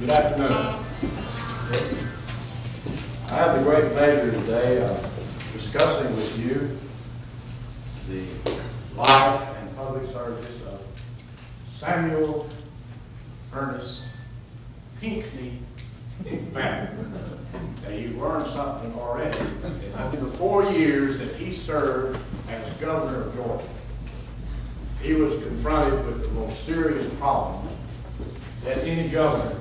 Good afternoon. I have the great pleasure today of discussing with you the life and public service of Samuel Ernest Pinckney Vandiver. Now, you've learned something already. In the 4 years that he served as governor of Georgia, he was confronted with the most serious problem that any governor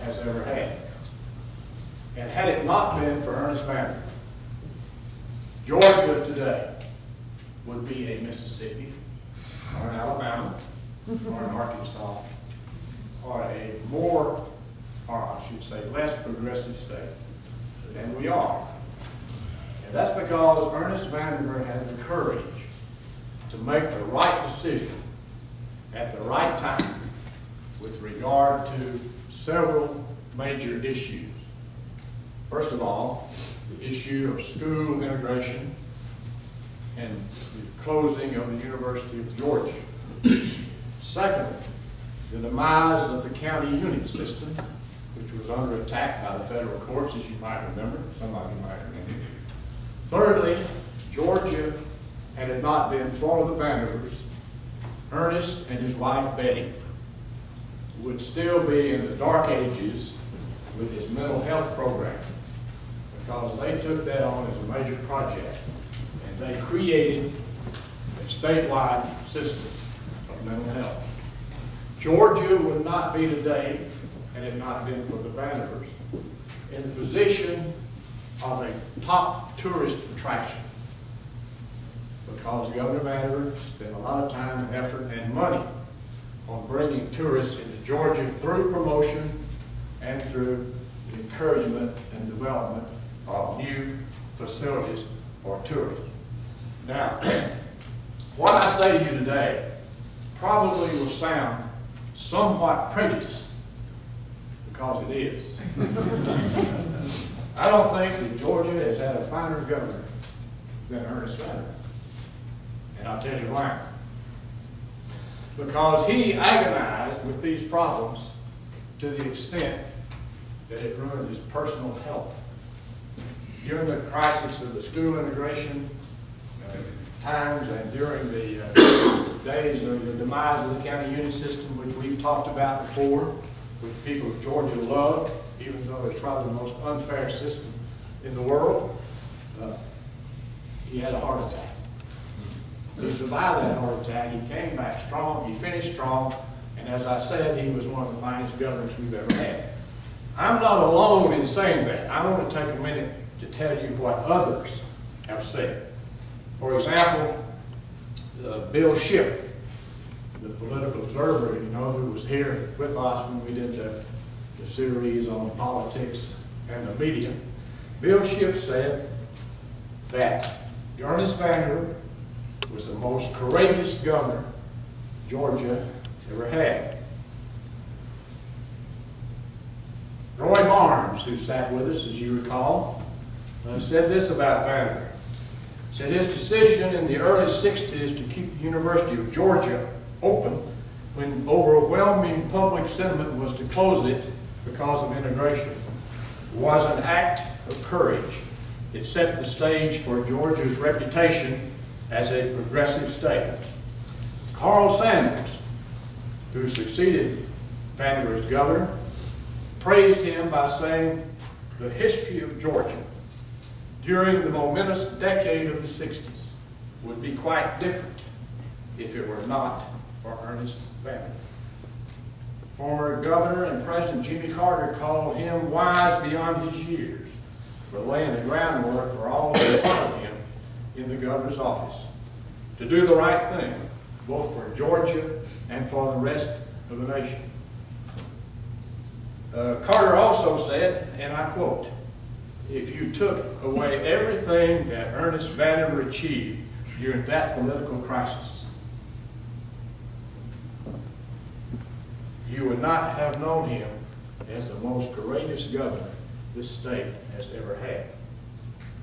has ever had. And had it not been for Ernest Vandiver, Georgia today would be a Mississippi, or an Alabama, or an Arkansas, or a more, or I should say less progressive state than we are. And that's because Ernest Vandiver had the courage to make the right decision at the right time with regard to several major issues. First of all, the issue of school integration and the closing of the University of Georgia. Second, the demise of the county unit system, which was under attack by the federal courts, as you might remember. Some of you might remember. Thirdly, Georgia, had it not been for the Vandivers, Ernest and his wife Betty would still be in the dark ages with his mental health program, because they took that on as a major project and they created a statewide system of mental health. Georgia would not be today, had it not been for the Vandivers, in the position of a top tourist attraction, because Governor Vandiver spent a lot of time and effort and money on bringing tourists into Georgia through promotion and through encouragement and development of new facilities for tourism. Now, what I say to you today probably will sound somewhat prejudiced, because it is. I don't think that Georgia has had a finer governor than Ernest Vandiver. And I'll tell you why. Because he agonized with these problems to the extent that it ruined his personal health. During the crisis of the school integration times and during the days of the demise of the county unit system, which we've talked about before, which people of Georgia love, even though it's probably the most unfair system in the world, he had a heart attack. He survived that heart attack. He came back strong. He finished strong. And as I said, he was one of the finest governors we've ever had. I'm not alone in saying that. I want to take a minute to tell you what others have said. For example, Bill Shipp, the political observer, you know, who was here with us when we did the series on politics and the media. Bill Shipp said that Ernest Vandiver was the most courageous governor Georgia ever had. Roy Barnes, who sat with us, as you recall, said this about Vandiver. Said his decision in the early 60s to keep the University of Georgia open when overwhelming public sentiment was to close it because of integration was an act of courage. It set the stage for Georgia's reputation as a progressive state. Carl Sanders, who succeeded Vandiver as governor, praised him by saying the history of Georgia during the momentous decade of the 60s would be quite different if it were not for Ernest Vandiver. Former Governor and President Jimmy Carter called him wise beyond his years for laying the groundwork for all that followed him in the governor's office to do the right thing, both for Georgia and for the rest of the nation. Carter also said, and I quote, "If you took away everything that Ernest Vandiver achieved during that political crisis, you would not have known him as the most courageous governor this state has ever had."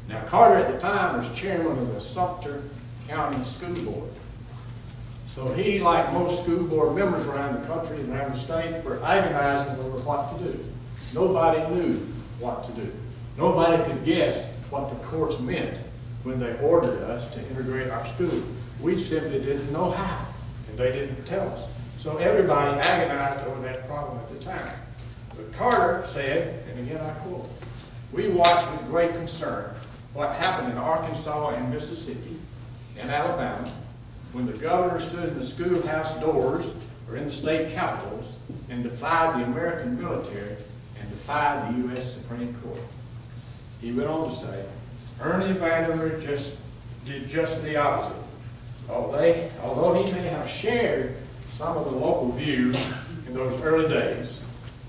Now, Carter at the time was chairman of the Sumter County School Board. So he, like most school board members around the country and around the state, were agonizing over what to do. Nobody knew what to do. Nobody could guess what the courts meant when they ordered us to integrate our school. We simply didn't know how, and they didn't tell us. So everybody agonized over that problem at the time. But Carter said, and again I quote, "We watched with great concern what happened in Arkansas and Mississippi and Alabama when the governor stood in the schoolhouse doors or in the state capitals and defied the American military and defied the U.S. Supreme Court." He went on to say, "Ernest Vandiver did just the opposite. Although he may have shared some of the local views in those early days,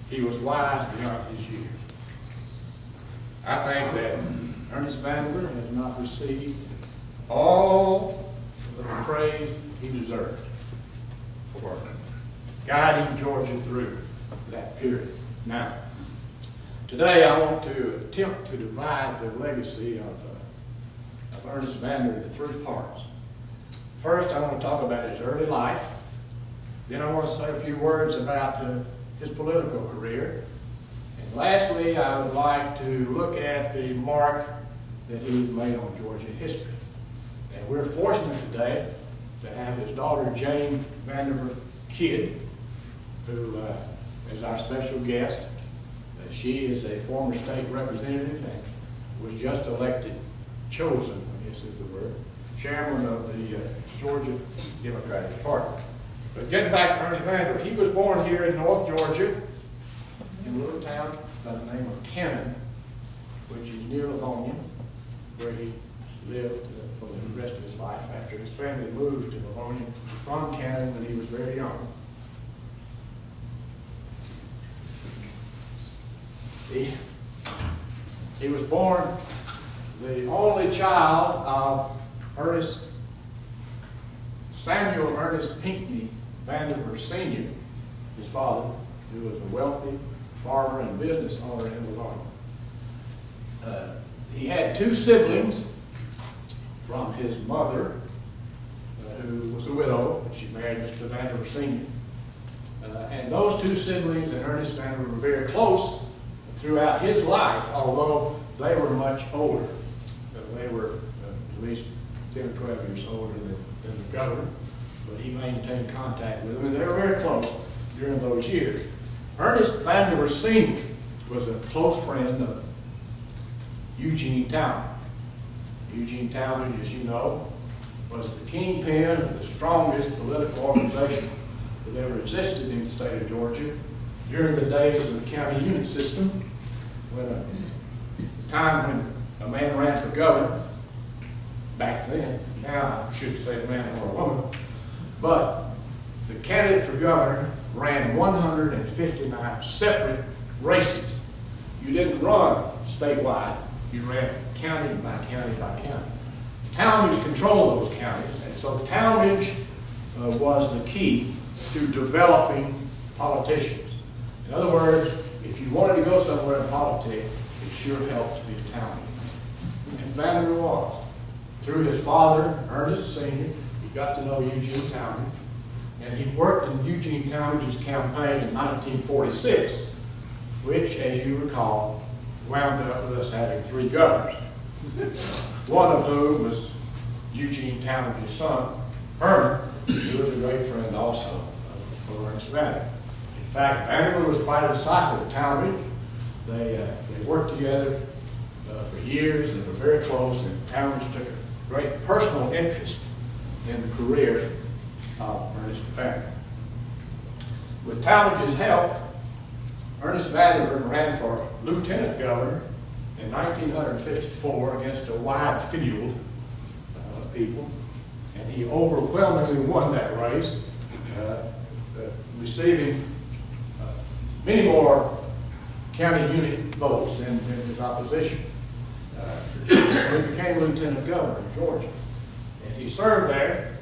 he was wise beyond his years." I think that Ernest Vandiver has not received all of the praise he deserved for guiding Georgia through that period. Now, today I want to attempt to divide the legacy of Ernest Vandiver into three parts. First, I want to talk about his early life. Then I want to say a few words about his political career. And lastly, I would like to look at the mark that he's made on Georgia history. And we're fortunate today to have his daughter, Jane Vandiver Kidd, who is our special guest. She is a former state representative and was just chosen, I guess is the word, chairman of the Georgia Democratic Party. But getting back to Ernest Vandiver, he was born here in North Georgia in a little town by the name of Cannon, which is near Livonia, where he lived for the rest of his life after his family moved to Livonia from Cannon when he was very young. He was born the only child of Samuel Ernest Pinckney Vandiver Sr., his father, who was a wealthy farmer and business owner in Livonia. He had two siblings from his mother, who was a widow, and she married Mr. Vandiver Sr. And those two siblings and Ernest Vandiver were very close throughout his life, although they were much older. They were at least 10 or 12 years older than the governor, but he maintained contact with them, and they were very close during those years. Ernest Vandiver Sr. was a close friend of Eugene Talmadge. Eugene Talmadge, as you know, was the kingpin of the strongest political organization that ever existed in the state of Georgia during the days of the county unit system, when the time when a man ran for governor, back then, now I shouldn't say a man or a woman, but the candidate for governor ran 159 separate races. You didn't run statewide, you ran county by county by county. Talmadge controlled those counties, and so Talmadge was the key to developing politicians. In other words, if you wanted to go somewhere in politics, it sure helped to be a Talmadge. And Vandiver was. Through his father, Ernest Sr., he got to know Eugene Talmadge, and he worked in Eugene Talmadge's campaign in 1946, which, as you recall, wound up with us having 3 governors, one of whom was Eugene Talmadge's son, Herman, who was a great friend also of Ernest Vandiver. In fact, Vandiver was quite a disciple of Talmadge. They worked together for years. They were very close, and Talmadge took a great personal interest in the career of Ernest Vandiver. With Talmadge's help, Ernest Vandiver ran for lieutenant governor in 1954 against a wide field of people, and he overwhelmingly won that race, receiving many more county unit votes than his opposition. He became lieutenant governor of Georgia, and he served there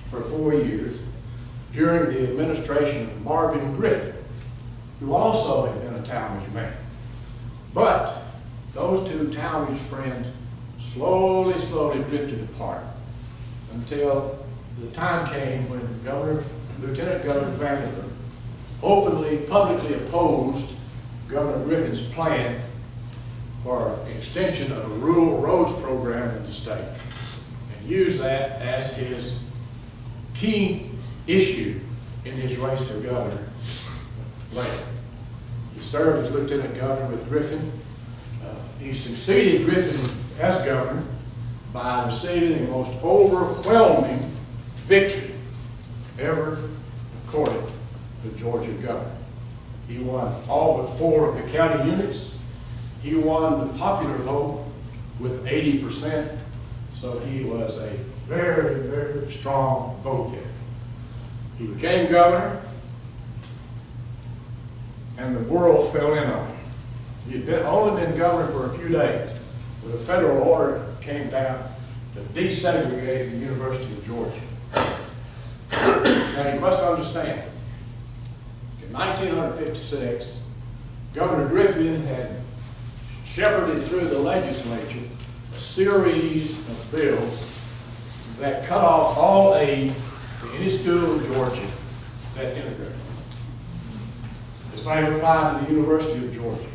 for 4 years during the administration of Marvin Griffin, who also had been a Talmadge man. But those two Talmadge friends slowly drifted apart until the time came when Lieutenant Governor Vandiver openly, publicly opposed Governor Griffin's plan for extension of a rural roads program in the state, and used that as his key issue in his race for governor later. He served as lieutenant governor with Griffin. He succeeded Griffin as governor by receiving the most overwhelming victory ever recorded for Georgia governor. He won all but 4 of the county units. He won the popular vote with 80%, so he was a very, very strong vote getter. He became governor, and the world fell in on him. He had only been governor for a few days, but a federal order came down to desegregate the University of Georgia. Now you must understand, in 1956, Governor Griffin had shepherded through the legislature a series of bills that cut off all aid to any school in Georgia that integrated. The same applied to the University of Georgia.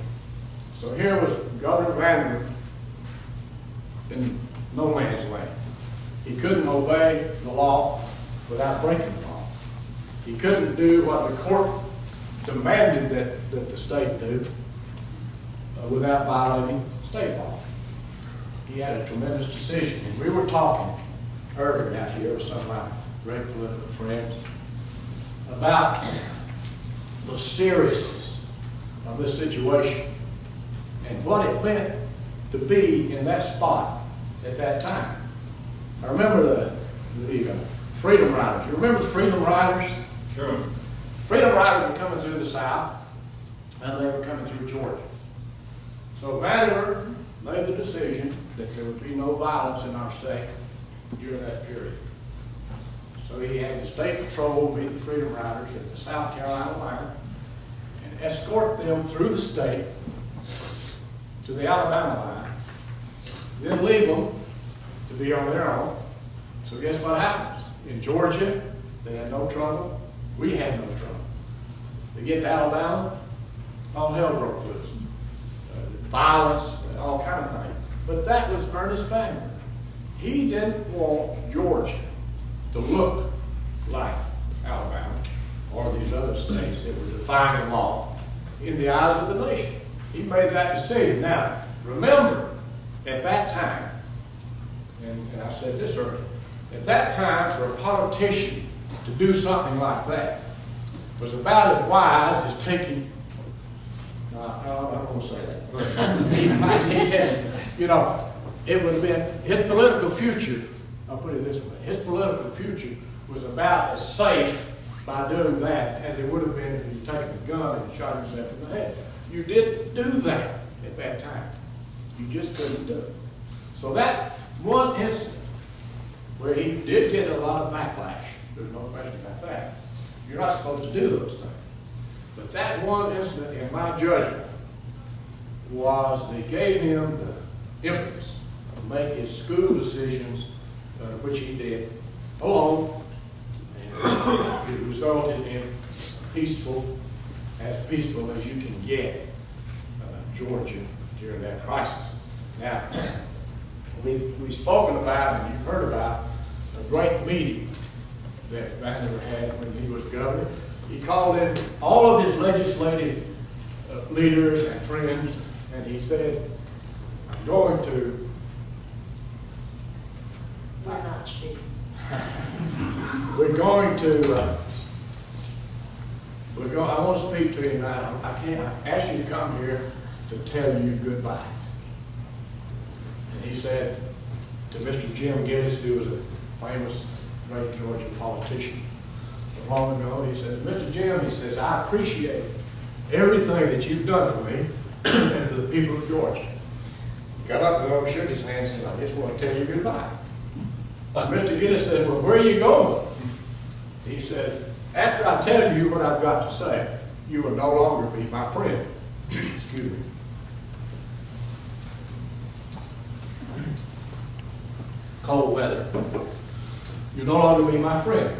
So here was Governor Vandiver in no man's land. He couldn't obey the law without breaking the law. He couldn't do what the court demanded that the state do without violating state law. He had a tremendous decision. And we were talking earlier out here with some of my great political friends about the seriousness of this situation and what it meant to be in that spot at that time. I remember the Freedom Riders. You remember the Freedom Riders? Sure. Freedom Riders were coming through the South, and they were coming through Georgia. So Vandiver made the decision that there would be no violence in our state during that period. So he had the state patrol meet the Freedom Riders at the South Carolina line and escort them through the state to the Alabama line, then leave them to be on their own. So guess what happens? In Georgia, they had no trouble. We had no trouble. They get to Alabama, all hell broke loose. Violence, all kind of things. But that was Ernest Vandiver. He didn't want Georgia to look like Alabama or these other states that were defying law in the eyes of the nation. He made that decision. Now, remember, at that time, and I said this earlier, at that time for a politician to do something like that was about as wise as taking, I don't want to say that, he had, you know, it would have been, his political future, I'll put it this way, his political future was about as safe by doing that as it would have been if he'd taken a gun and shot himself in the head. You didn't do that at that time. You just couldn't do it. So that one incident where he did get a lot of backlash, there's no question about that. You're not supposed to do those things. But that one incident, in my judgment, was they gave him the impetus to make his school decisions, which he did alone, and it resulted in peaceful as you can get Georgia during that crisis. Now, we've spoken about, and you've heard about, a great meeting that Vandiver had when he was governor. He called in all of his legislative leaders and friends, and he said, I'm going to... We're not cheap. We're going to... I want to speak to you now. I asked you to come here to tell you goodbyes. And he said to Mr. Jim Gillis, who was a famous great Georgia politician long ago, he said, Mr. Jim, he says, I appreciate everything that you've done for me and for the people of Georgia. He got up and shook his hand and said, I just want to tell you goodbye. Mr. Gillis said, well, where are you going? He said, after I tell you what I've got to say, you will no longer be my friend. Excuse me. Cold weather. You'll no longer be my friend.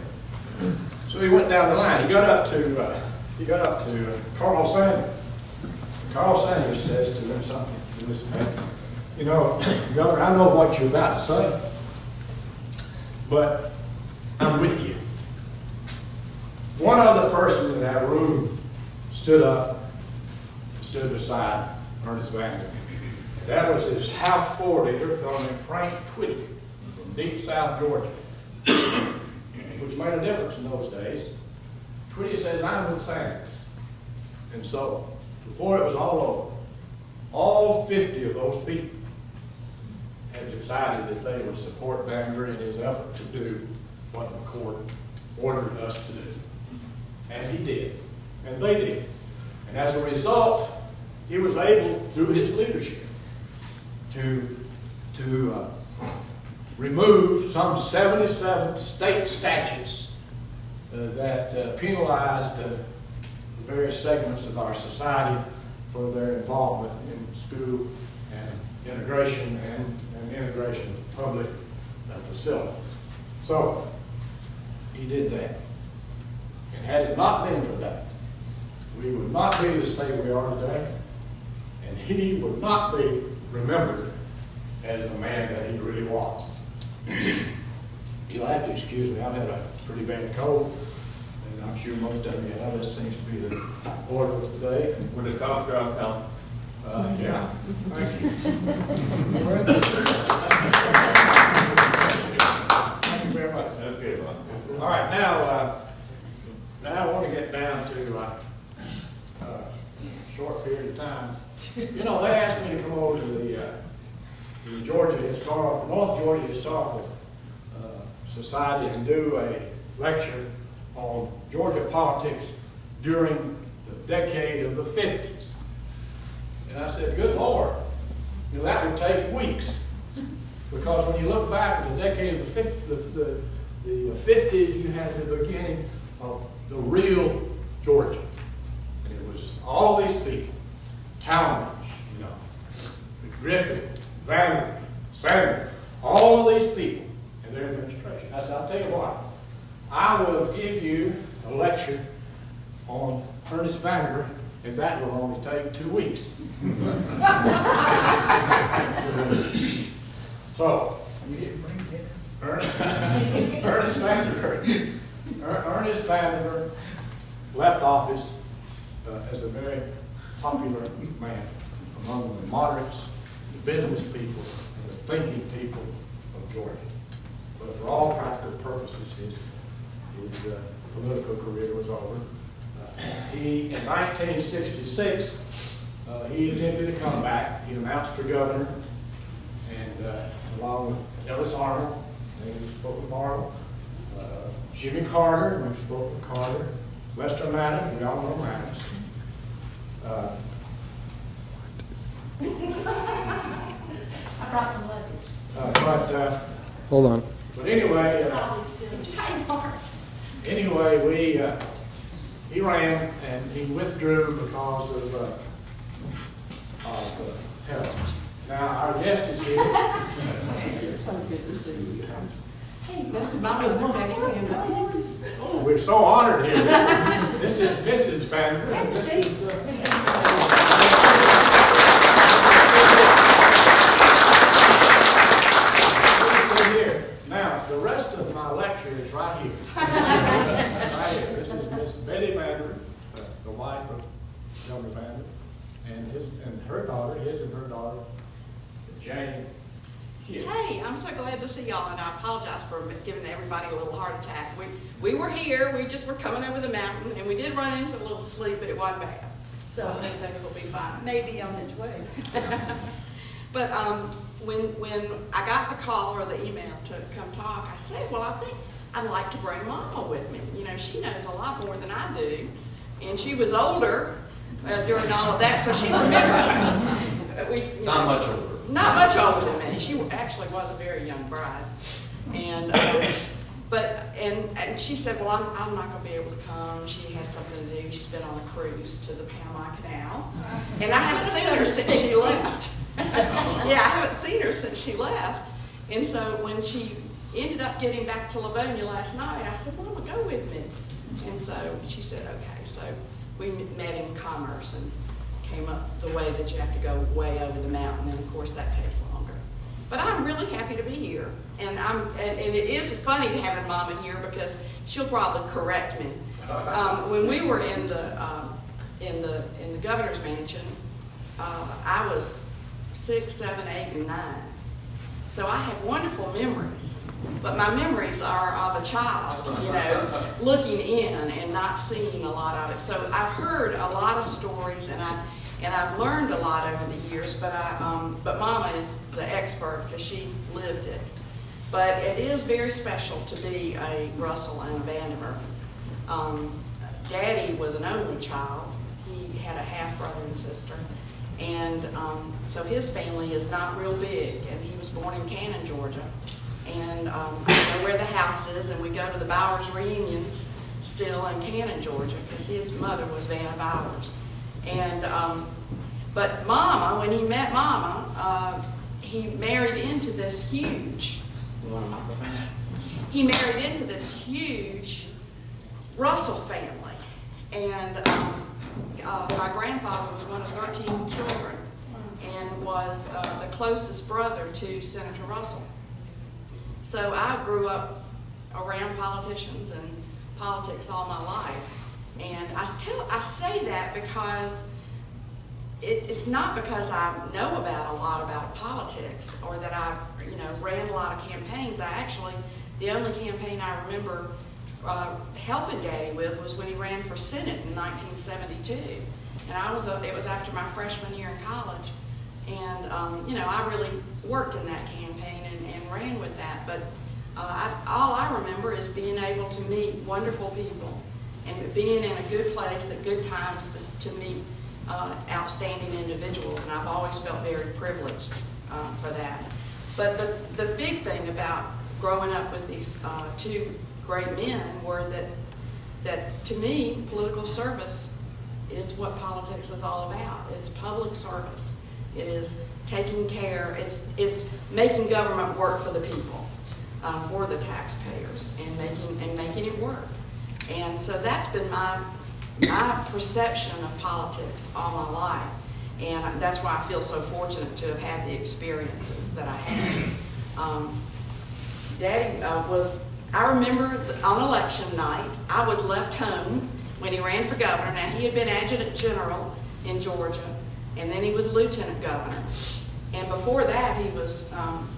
So he went down the line. He got up to Carl Sanders. Carl Sanders says to him something to this man. You know, Governor, I know what you're about to say, but I'm with you. One other person in that room stood up, stood beside Ernest Vandiver. That was his House floor leader, a fellow named Frank Twitty from deep South Georgia, which made a difference in those days. Twitty says, I'm with Sanders. And so, before it was all over, all 50 of those people had decided that they would support Vandiver in his effort to do what the court ordered us to do. And he did. And they did. And as a result, he was able, through his leadership, to remove some 77 state statutes that penalized various segments of our society for their involvement in school and integration and integration of public facilities. So he did that. And had it not been for that, we would not be the state we are today, and he would not be remembered as the man that he really was. You'll have to excuse me, I've had a pretty bad cold, and I'm sure most of you have. This seems to be the order of today. Would the cough drop count? Yeah, thank you. Thank you very much. Okay, well. All right, now I want to get down to a short period of time. You know, they asked me to come over to the Georgia Historical, North Georgia Historical Society and do a lecture on Georgia politics during the decade of the 50s. And I said, good Lord, you know, that would take weeks. Because when you look back at the decade of the 50s, you had the beginning of the real Georgia. And it was all these people, Talmadge, you know, Griffith, Vandiver, Sanders, all of these people and their administration. I said, I'll tell you what, I will give you a lecture on Ernest Vandiver, and that will only take 2 weeks. So, Ernest Vandiver left office as a very popular man among the moderates, the business people, and the thinking people of Georgia. But for all practical purposes, his political career was over. In 1966, he attempted to come back. He announced for governor, and along with Ellis Arnold, we spoke with Arnold, Jimmy Carter, we spoke with Carter, Lester Maddox, we all know Maddox. I brought some luggage. Hold on. But anyway, he ran and he withdrew because of health. Now our guest is here. It's so good to see you guys. Hey, this is my mother, Betty Vandiver. Oh, we're so honored here. This is Mrs. Vandiver. Now, the rest of my lecture is right here. Right here. This is Miss Betty Vandiver, the wife of Governor Vandiver, and her daughter, his and her daughter, Jane Kidd. Hey, I'm so glad to see y'all, and I apologize for giving everybody a little heart attack. We were here, we just were coming over the mountain, and we did run into a little sleep, but it wasn't bad. So I think things will be fine. Maybe on its way. But when I got the call or the email to come talk, I said, well, I think I'd like to bring Mama with me. You know, she knows a lot more than I do, and she was older during all of that, so she remembers. Not much older. Not much older than me. She actually was a very young bride, and and she said, well, I'm not going to be able to come. She had something to do. She's been on a cruise to the Panama Canal, and I haven't seen her since she left. Yeah, I haven't seen her since she left. And so when she ended up getting back to Livonia last night. I said, Mama, go with me. And so she said, okay. So we met in Commerce and came up the way that you have to go way over the mountain, and of course that takes longer. But I'm really happy to be here, and it is funny to have Mama here because she'll probably correct me. When we were in the governor's mansion, I was 6, 7, 8, and 9. So I have wonderful memories, but my memories are of a child, you know, looking in and not seeing a lot of it. So I've heard a lot of stories, and I've learned a lot over the years, but Mama is the expert because she lived it. But it is very special to be a Russell and a Vandiver. Daddy was an only child. He had a half-brother and sister. And so his family is not real big, and he was born in Cannon, Georgia. And I know where the house is, and we go to the Bowers reunions still in Cannon, Georgia, because his mother was Vanna Bowers. And but Mama, when he met Mama, he married into this huge. He married into this huge Russell family, and my grandfather was one of 13 children and was the closest brother to Senator Russell. So I grew up around politicians and politics all my life. And I say that because it's not because I know about a lot about politics or that I ran a lot of campaigns. The only campaign I remember helping Daddy with was when he ran for Senate in 1972, and it was after my freshman year in college, and I really worked in that campaign and ran with that. But all I remember is being able to meet wonderful people and being in a good place at good times to meet outstanding individuals, and I've always felt very privileged for that. But the big thing about growing up with these two great men were that to me, political service is what politics is all about. It's public service. It is taking care, it's making government work for the people, for the taxpayers, and making it work. And so that's been my perception of politics all my life. And that's why I feel so fortunate to have had the experiences that I had. Daddy I remember on election night, I was left home when he ran for governor. Now, he had been adjutant general in Georgia, and then he was lieutenant governor. And before that, he was,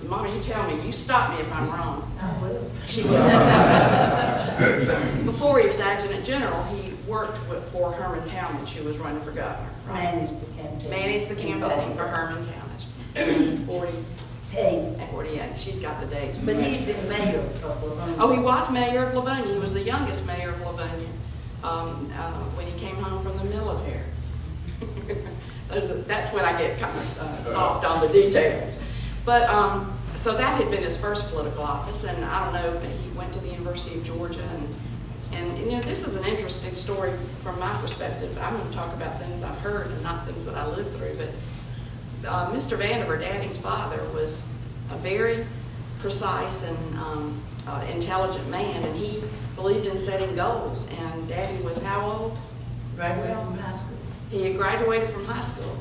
Mama, you tell me, you stop me if I'm wrong. I will. She will. Before he was adjutant general, he worked for Herman Talmadge, who was running for governor. Right? Managed the campaign. Managed the campaign for Herman Talmadge. 48. She's got the dates. But he's been mayor of Livonia. Oh, he was mayor of Livonia. He was the youngest mayor of Livonia when he came home from the military. That's when I get kind of soft on the details. But so that had been his first political office, and I don't know, but he went to the University of Georgia, and this is an interesting story from my perspective. I'm going to talk about things I've heard and not things that I lived through. But Mr. Vandiver, Daddy's father, was a very precise and intelligent man, and he believed in setting goals. And Daddy was how old? Graduated from high school. He had graduated from high school,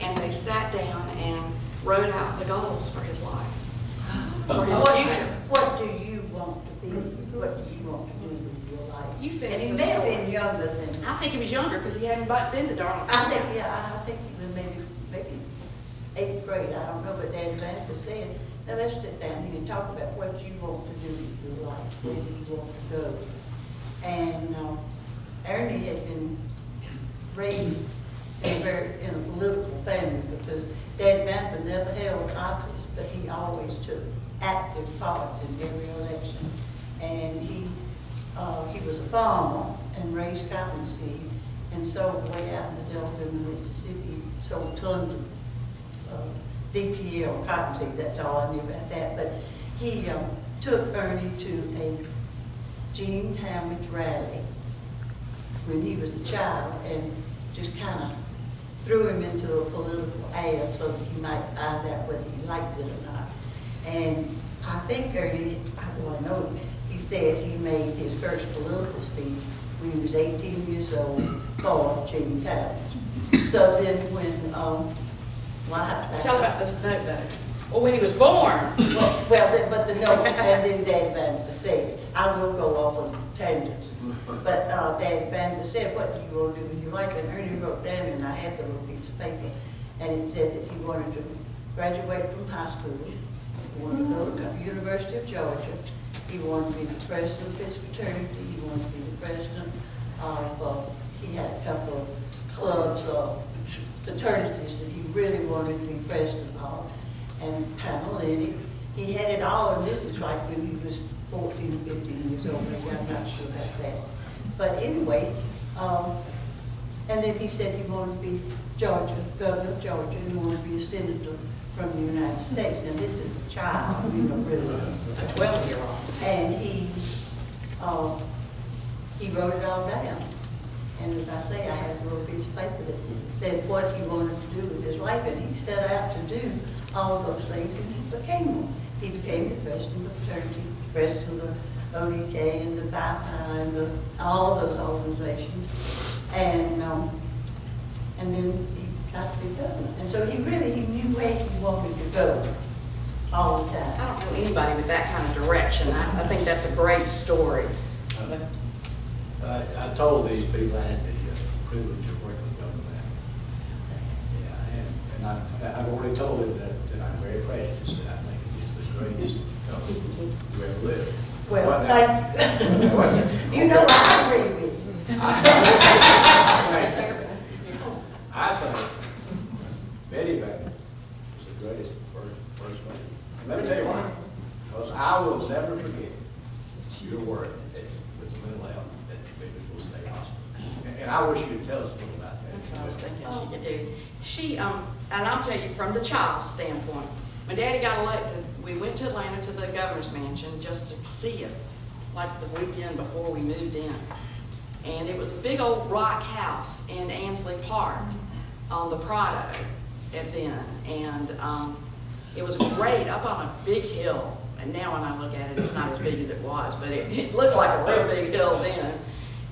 and they sat down and wrote out the goals for his life, for his future. What do you want to be? What do you want to do with your life? You And finished he the may have story. been younger than. I think he was younger because he hadn't been to Darlington. I think he was maybe 8th grade. I don't know, but Daddy Vandiver said, now let's sit down here and talk about what you want to do with your life, where do you want to go. And Ernie had been raised in a political family because Dad Vandiver never held office, but he always took active part in every election. And he was a farmer and raised cottonseed and sold way out in the Delta in Mississippi, sold tons of DPL cottonseed. That's all I knew about that. But he took Ernie to a Gene Talmadge rally when he was a child and just kind of threw him into a political ad so that he might find out whether he liked it or not. And I think Ernie, well, I know, he said he made his first political speech when he was 18 years old for Jane Kidd. So then when, well, I have to Tell about this note though. Well, when he was born. but the note, and then Dad Vandiver said, I will go off on tangents. But Dad Vandiver said, what do you want to do with your life? And Ernie wrote down, and I had the little piece of paper, and it said that he wanted to graduate from high school, he wanted to go to the University of Georgia, he wanted to be the president of his fraternity, he wanted to be the president of, he had a couple of clubs, fraternities that he really wanted to be president of, and panel, and he had it all, and this is like when he was 14, 15 years old, maybe, I'm not sure about that. But anyway, and then he said he wanted to be governor of Georgia, and he wanted to be a senator from the United States. Now this is a child, you know, really. A 12-year-old. And he wrote it all down. And as I say, I have a little piece of paper that said what he wanted to do with his life, and he set out to do all of those things, and he became one. He became the president of the fraternity, president of the ODK, and the BIPI, and all of those organizations. And then he got to be governor. And so he knew where he wanted to go all the time. I don't know anybody with that kind of direction. I think that's a great story. I told these people I had the privilege of working with government. Yeah, and I've already told them that I'm very prejudiced, that I think it's the greatest government who ever lived. Well, thank you. You know I agree with you. I think Betty Vandiver was the greatest first lady. And let me tell you why. Because I will never forget your work with mental health at Bakersfield State Hospital. And I wish you'd tell us a little about that. That's what I was thinking she could do. She, and I'll tell you from the child's standpoint, when Daddy got elected, we went to Atlanta to the governor's mansion just to see it, like the weekend before we moved in. And it was a big old rock house in Ansley Park on the Prado at then. And it was great up on a big hill. And now when I look at it, it's not as big as it was, but it looked like a real big hill then.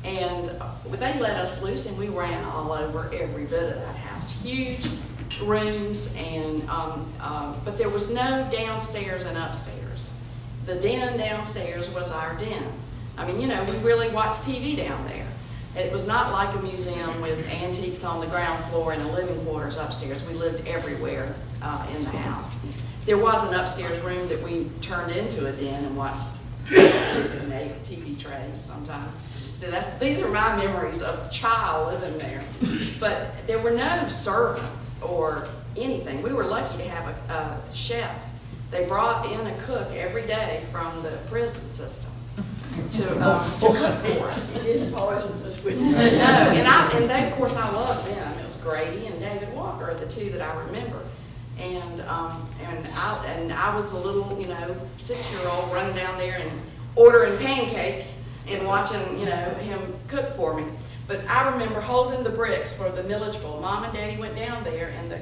And they let us loose, and we ran all over every bit of that house. Huge rooms, and but there was no downstairs and upstairs. The den downstairs was our den. I mean, you know, we really watched TV down there. It was not like a museum with antiques on the ground floor and a living quarters upstairs. We lived everywhere in the house. There was an upstairs room that we turned into a den and watched and made TV trays sometimes. So these are my memories of the child living there. But there were no servants or anything. We were lucky to have a chef. They brought in a cook every day from the prison system to cook for us. And they, of course, I loved them. It was Grady and David Walker, the two that I remember. And I was a little, you know, 6-year-old running down there and ordering pancakes and watching, you know, him cook for me. But I remember holding the bricks for the Milledgeville. Mom and Daddy went down there, and the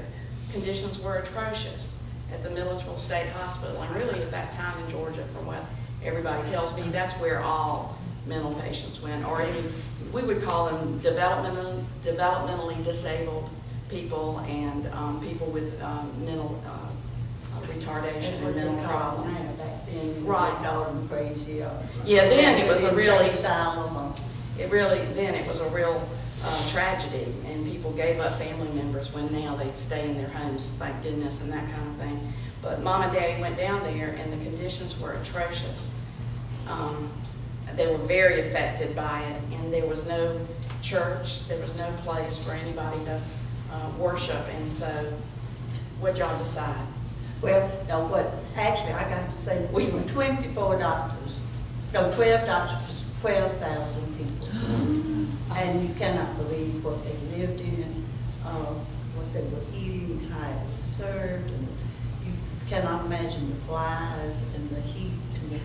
conditions were atrocious at the Milledgeville State Hospital. And really, at that time in Georgia, from what everybody tells me, that's where all mental patients went, or any, we would call them developmentally disabled people and people with mental retardation and mental problems. Right. Crazy. Yeah, then it was a really, then it was a real tragedy, and people gave up family members when now they'd stay in their homes, thank goodness, and that kind of thing. But Mom and Daddy went down there, and the conditions were atrocious. They were very affected by it, and there was no church, there was no place for anybody to worship, and so what'd y'all decide? Well, no, what, actually, I got to say, we were 24 doctors, no, 12 doctors, 12,000 people. And you cannot believe what they lived in, what they were eating, how it was served, and you cannot imagine the flies and the heat. And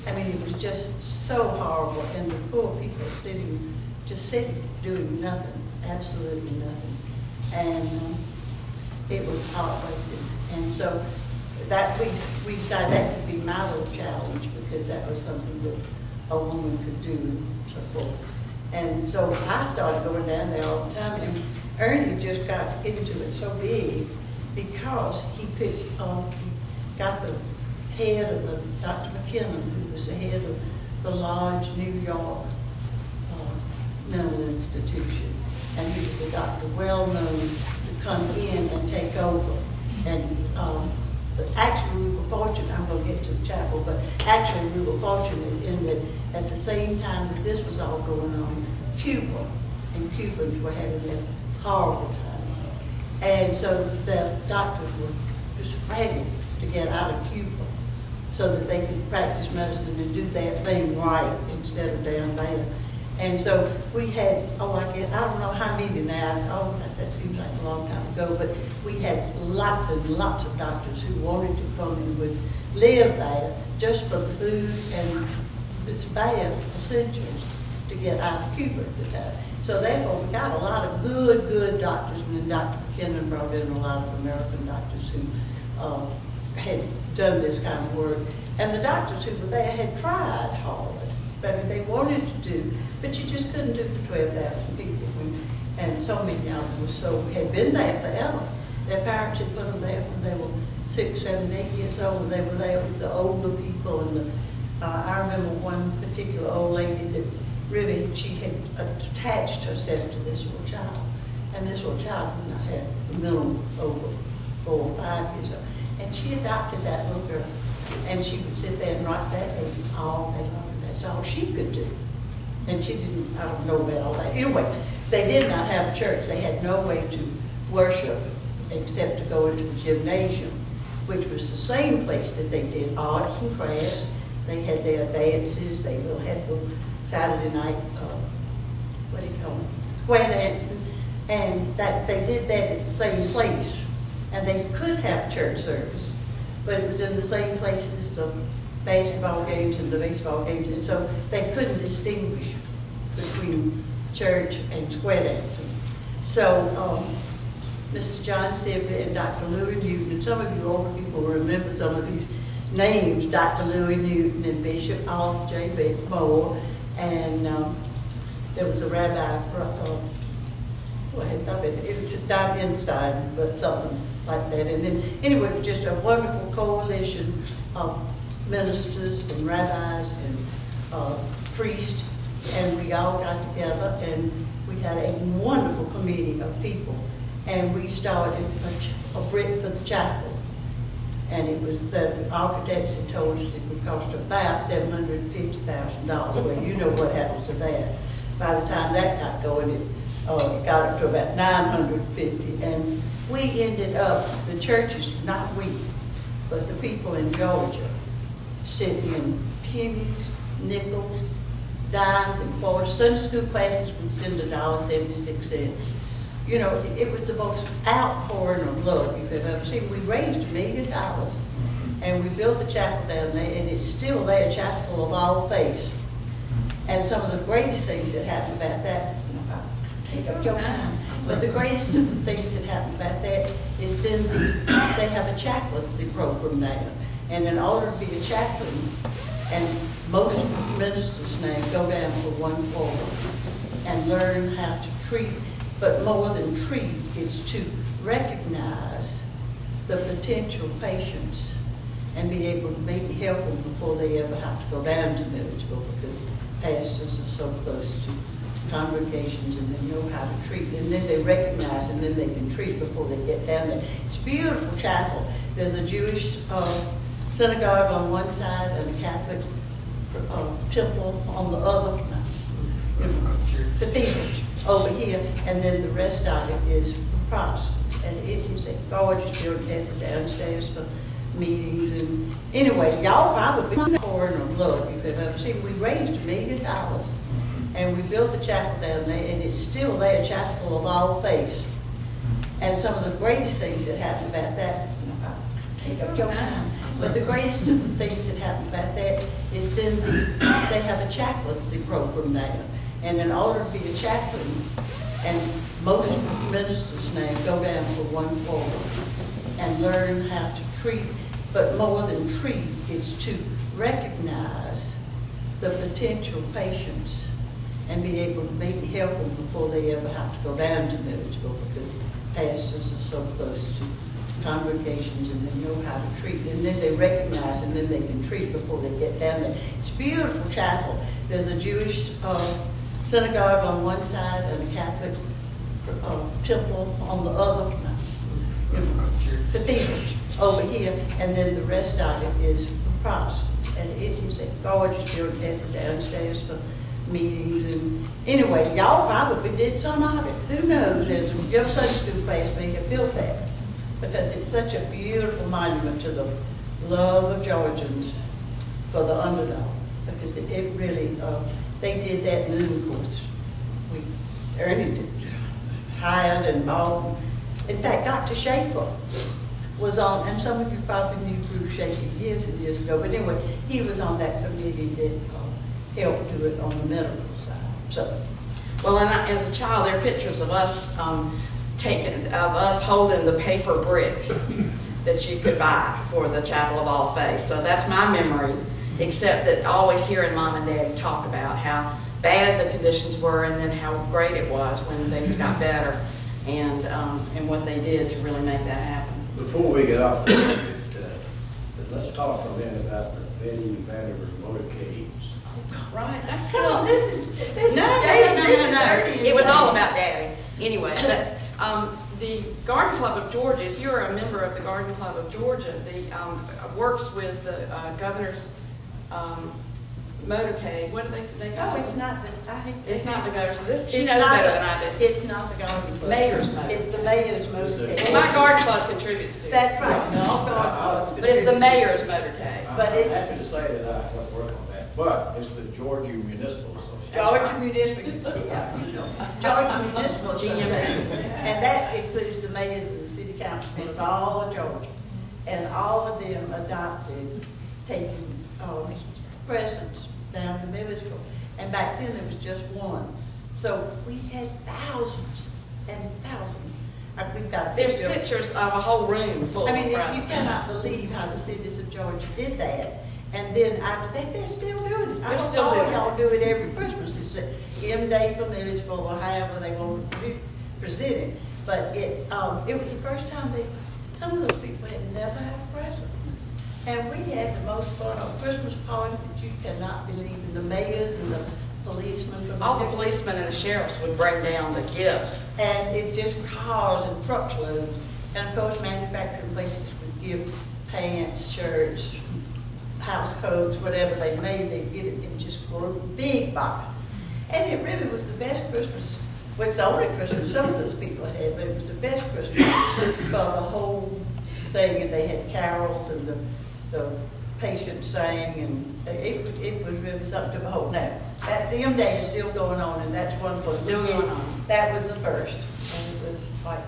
I mean, it was just so horrible, and the poor people just sitting, doing nothing, absolutely nothing. And it was heartbreaking. And so that we decided that could be my little challenge, because that was something that a woman could do and so forth. And so I started going down there all the time, and Ernie just got into it so big because he got the head of the, Dr. McKinnon, who was the head of the large New York mental institution. And he was a doctor well-known to come in and take over. And but actually we were fortunate, I'm going to get to the chapel, but actually we were fortunate in that at the same time that this was all going on, Cuba and Cubans were having that horrible time. And so the doctors were just frantic to get out of Cuba so that they could practice medicine and do that thing right instead of down there. And so we had, I don't know how many now, that seems like a long time ago, but we had lots and lots of doctors who wanted to come and would live there just for the food and its bad essentials to get out of Cuba at the time. So therefore, we got a lot of good doctors, and then Dr. McKinnon brought in a lot of American doctors who had done this kind of work. And the doctors who were there had tried hard. I mean, they wanted to do, but you just couldn't do for 12,000 people. And so many of them had been there forever. Their parents had put them there when they were 6, 7, 8 years old. They were there with the older people. And I remember one particular old lady that really, she had attached herself to this little child. And this little child did not have the minimum over 4 or 5 years old. And she adopted that little girl. And she would sit there and write that baby all day long. That's all she could do. And she didn't, I don't know about all that. Anyway, they did not have a church. They had no way to worship except to go into the gymnasium, which was the same place that they did arts and crafts. They had their dances. They had the Saturday night, what do you call it, square dancing. And that they did that at the same place. And they could have church service, but it was in the same place as the basketball games and the baseball games, and so they couldn't distinguish between church and square dancing. So Mr. John Sibley and Dr. Louis Newton, and some of you older people will remember some of these names, Dr. Louis Newton and Bishop Alf J. Moore, and there was a rabbi, it was Don Einstein, but something like that. And then, anyway, it was just a wonderful coalition of ministers and rabbis and priests, and we all got together and we had a wonderful committee of people, and we started a brick for the chapel. And it was, the architects had told us it would cost about $750,000. Well, you know what happened to that. By the time that got going, it got up to about $950,000, and we ended up, the churches, not we, but the people in Georgia, sitting in pennies, nickels, dimes, and quarters. Sunday school classes would send $1.76. You know, it was the most outpouring of love you've ever seen. We raised $1 million, and we built the chapel down there, and it's still there, Chapel of All Faiths. And some of the greatest things that happened about that, take up your time, but the greatest of the things that happened about that is then they have a chaplaincy program now. And in order to be a chaplain, and most ministers now go down for 1 quarter and learn how to treat, but more than treat, it's to recognize the potential patients and be able to maybe help them before they ever have to go down to medical school, because pastors are so close to congregations and they know how to treat, and then they recognize and then they can treat before they get down there. It's a beautiful chapel. There's a Jewish synagogue on one side and a Catholic temple on the other, cathedral over here, and then the rest of it is Protestant. And it is a gorgeous building. It has the downstairs for meetings. And anyway, y'all probably pouring of love you've ever seen. We raised $1 million, and we built the chapel down there, and it's still there, Chapel of All Faiths. And some of the greatest things that happened about that, take up your time, but the greatest of the things that happened about that is then they have a chaplaincy program now. And in order to be a chaplain, and most ministers now go down for 1 quarter and learn how to treat, but more than treat, it's to recognize the potential patients and be able to maybe help them before they ever have to go down to Milledgeville, because pastors are so close to congregations and they know how to treat, and then they recognize and then they can treat before they get down there. It's a beautiful chapel. There's a Jewish synagogue on one side and a Catholic temple on the other, cathedral over here, and then the rest of it is Protestant. And it is a gorgeous building, has the downstairs for meetings, and anyway, y'all probably did some of it. Who knows? As your Sunday school class may have built that, because it's such a beautiful monument to the love of Georgians for the underdog. Because it really, they did that, and then of course Ernest hired and bought. In fact, Dr. Schaefer was on, and some of you probably knew Bruce Schaefer years and years ago, but anyway, he was on that committee that helped do it on the medical side. So, well, and as a child, there are pictures of us holding the paper bricks that you could buy for the Chapel of All Faith. So that's my memory, except that always hearing Mom and Daddy talk about how bad the conditions were and then how great it was when things got better, and what they did to really make that happen. Before we get off the subject, let's talk for a minute about the Vandiver motorcades. Right, that's come on, this is no. It was all about Daddy. Anyway, but the Garden Club of Georgia, if you're a member of the Garden Club of Georgia, works with the governor's motorcade. What do they call it? it's not the, It's not the governor's. She it's knows not better the- than I do. It's not the Garden Club. Mayor's motorcade. It's the mayor's motorcade. Well, my garden club contributes to it. That's right, no, Garden Club. But it's the mayor's motorcade. But I'm it's- happy to say that I helped work on that, but it's the Georgia Municipal Association. Georgia Municipal, yeah, Georgia Municipal Association. And that includes the mayors and the city council of all of Georgia. And all of them adopted taking presents down to Milledgeville. And back then there was just one. So we had thousands and thousands. We've got There's pictures. pictures of a whole room full I of mean, you presents. cannot believe how the cities of Georgia did that. And then after that, they're still doing it. They're still all doing it. y'all do it every Christmas. It's an M Day for Milledgeville, or however they want to present it. But it was the first time some of those people had never had a present. And we had the most fun on Christmas party that you cannot believe. And the mayors and the policemen from All the different- policemen and the sheriffs would bring down the gifts. and it just cars and truckloads. And of course, manufacturing places would give pants, shirts, house coats, whatever they made, they'd get it in just big boxes. And it really was the best Christmas. Well, it's the only Christmas some of those people had, but it was the best Christmas for the whole thing. And they had carols, and the patients sang, and it was really something to behold. Now, that M Day is still going on, and that's one for Still going on. That was the first, and it was like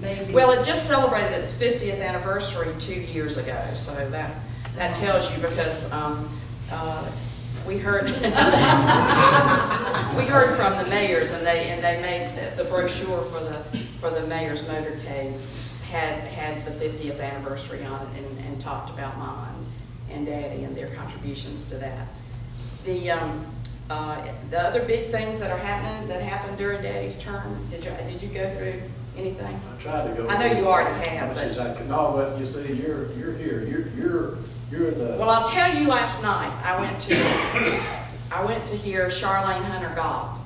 maybe. Well, it just celebrated its 50th anniversary 2 years ago, so that tells you, because we heard we heard from the mayors, and they made the brochure for the mayor's motorcade had the 50th anniversary on it, and talked about Mama and Daddy and their contributions to that. The other big things that happened during Daddy's term. Did you go through anything? I tried to go. I know you already have, How much but as I could. No, but you see, you're here. You're the. well, I'll tell you. Last night I went to hear Charlene Hunter Galt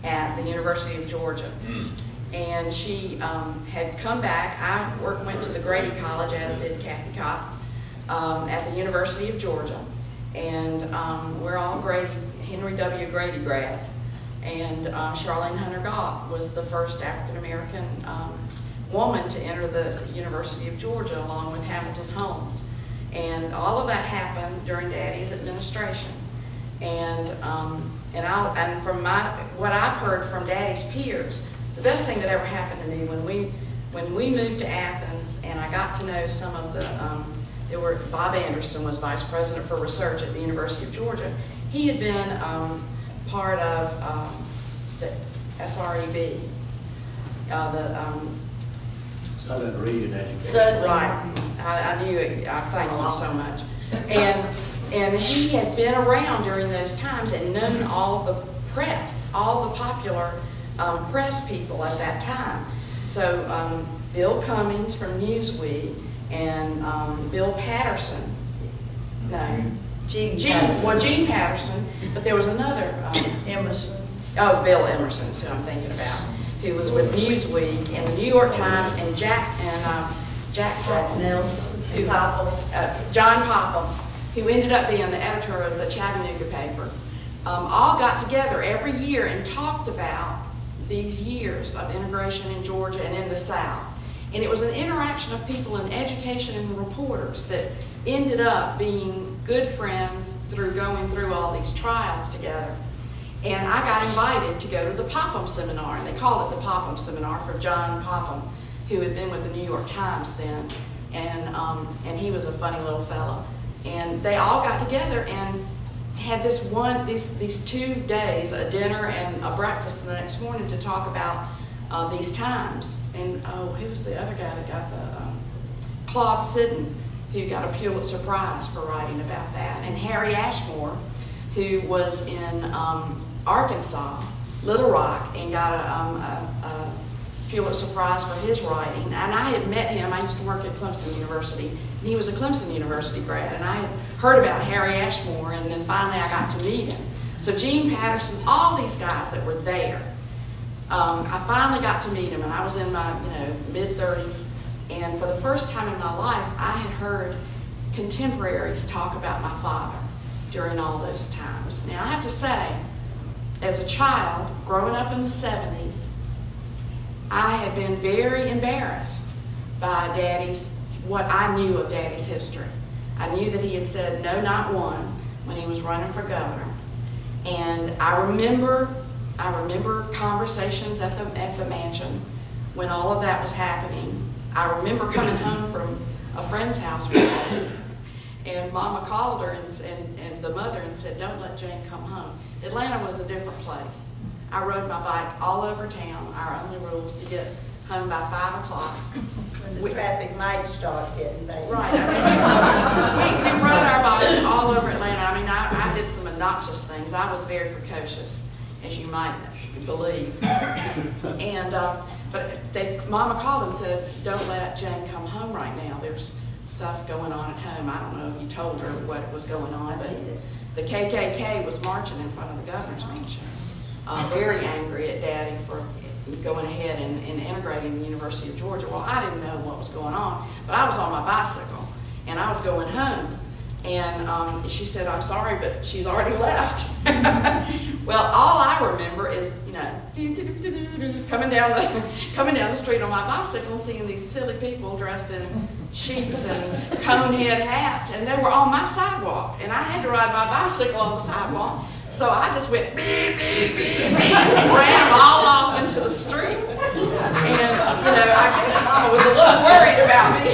at the University of Georgia, and she had come back. I went to the Grady College, as did Kathy Cox, at the University of Georgia, and we're all Henry W. Grady grads. And Charlene Hunter Galt was the first African American woman to enter the University of Georgia, along with Hamilton Holmes. And all of that happened during Daddy's administration. And from what I've heard from Daddy's peers, the best thing that ever happened to me when we moved to Athens, and I got to know some of the Bob Anderson was vice president for research at the University of Georgia. He had been part of the SREB, Southern Reading Education. Southern. right. I knew it. I thank you so much. And And he had been around during those times and known all the press, all the popular press people at that time. So Bill Cummings from Newsweek and Bill Patterson, Gene Patterson, but there was another. Emerson. Oh, Bill Emerson is who I'm thinking about, who was with Newsweek and the New York Times, and Jack Popham, Nelson. John Popham, who ended up being the editor of the Chattanooga paper, all got together every year and talked about these years of integration in Georgia and in the South. And it was an interaction of people in education and reporters that ended up being good friends through going through all these trials together. And I got invited to go to the Popham Seminar, and they called it the Popham Seminar for John Popham, who had been with the New York Times then. And he was a funny little fellow. And they all got together and had these 2 days, a dinner and a breakfast the next morning, to talk about these times. And who was the other guy that got the Claude Sidden, who got a Pulitzer Prize for writing about that, and Harry Ashmore, who was in Arkansas, Little Rock, and got a Pulitzer Prize for his writing. And I had met him. I used to work at Clemson University, and he was a Clemson University grad. And I had heard about Harry Ashmore, and then finally I got to meet him. So Gene Patterson, all these guys that were there, I finally got to meet him, and I was in my mid-30s. And for the first time in my life, I had heard contemporaries talk about my father during all those times. Now, I have to say, as a child, growing up in the 70s, I had been very embarrassed by what I knew of Daddy's history. I knew that he had said no, not one when he was running for governor. And I remember conversations at the mansion when all of that was happening. I remember coming home from a friend's house one day, and Mama called her and the mother and said, "Don't let Jane come home." Atlanta was a different place. I rode my bike all over town. Our only rule was to get home by 5 o'clock. When the traffic might start getting bad. Right. We rode our bikes all over Atlanta. I mean, I did some obnoxious things. I was very precocious, as you might believe. And but Mama called and said, "Don't let Jane come home right now. There's stuff going on at home." I don't know if you told her what was going on, but the KKK was marching in front of the governor's mansion. Very angry at Daddy for going ahead and integrating the University of Georgia. Well, I didn't know what was going on, but I was on my bicycle, and I was going home. And she said, "I'm sorry, but she's already left." Well, all I remember is, coming down the street on my bicycle and seeing these silly people dressed in sheets and cone head hats, and they were on my sidewalk, and I had to ride my bicycle on the sidewalk. So I just went beep, beep, beep, beep, and ran them all off into the street. And, I guess Mama was a little worried about me.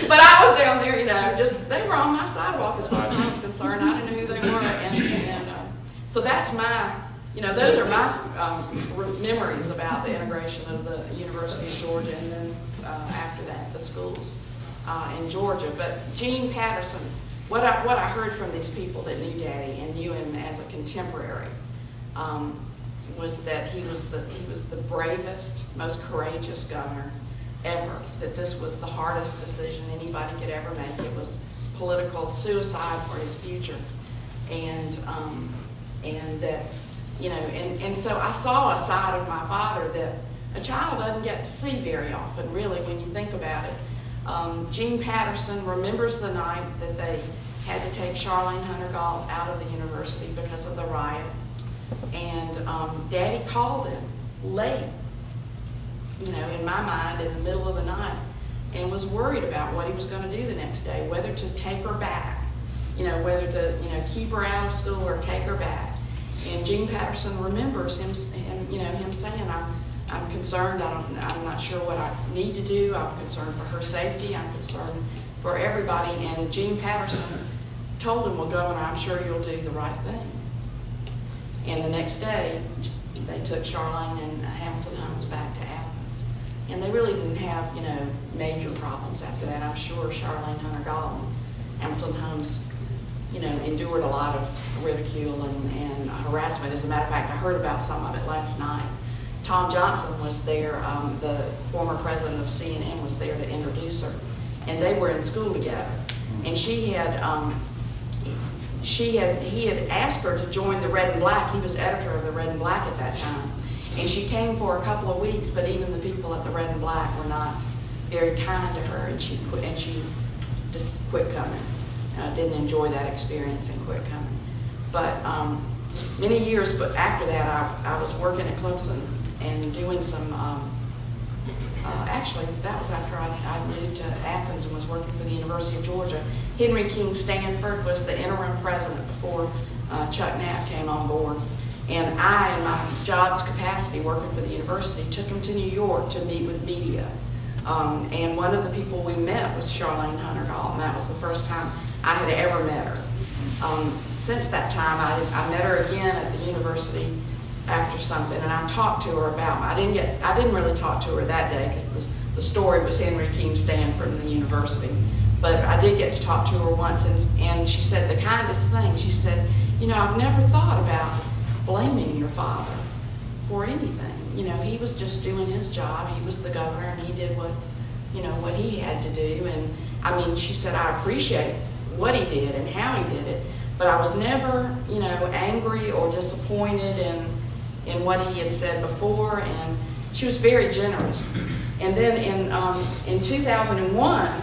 But I was down there, they were on my sidewalk as far as I was concerned. I didn't know who they were. And so that's my, those are my memories about the integration of the University of Georgia, and then after that, the schools in Georgia. But Gene Patterson, what I heard from these people that knew Daddy and knew him as a contemporary was that he was the bravest, most courageous governor ever. That this was the hardest decision anybody could ever make. It was political suicide for his future, and that and so I saw a side of my father that a child doesn't get to see very often, really, when you think about it. Gene Patterson remembers the night that they had to take Charlene Hunter Galt out of the university because of the riot. And Daddy called him late, in my mind, in the middle of the night, and was worried about what he was going to do the next day, whether to take her back, whether to, keep her out of school or take her back. And Gene Patterson remembers him saying, I'm concerned, I'm not sure what I need to do, I'm concerned for her safety, I'm concerned for everybody. And Gene Patterson told him, "Well, Governor, I'm sure you'll do the right thing." And the next day, they took Charlene and Hamilton Holmes back to Athens. And they really didn't have, you know, major problems after that. I'm sure Charlene Hunter Gall and Hamilton Holmes, you know, endured a lot of ridicule and harassment. As a matter of fact, I heard about some of it last night. Tom Johnson was there, the former president of CNN was there to introduce her, and they were in school together. And he had asked her to join the Red and Black. He was editor of the Red and Black at that time. And she came for a couple of weeks, but even the people at the Red and Black were not very kind to her, and she just quit coming. Didn't enjoy that experience and quit coming. But many years but after that, I was working at Clemson and doing some, actually that was after I moved to Athens and was working for the University of Georgia. Henry King Stanford was the interim president before Chuck Knapp came on board. And I, in my job's capacity working for the university, took him to New York to meet with media. And one of the people we met was Charlene Hunter Gall, and that was the first time I had ever met her. Since that time, I met her again at the university after something, and I talked to her about, I didn't really talk to her that day because the story was Henry King Stanford and the university. But I did get to talk to her once, and she said the kindest thing. She said, you know, I've never thought about blaming your father for anything. You know, he was just doing his job. He was the governor, and he did what, you know, what he had to do. And I mean, she said, I appreciate what he did and how he did it, but I was never, you know, angry or disappointed in what he had said before. And she was very generous. And then in 2001,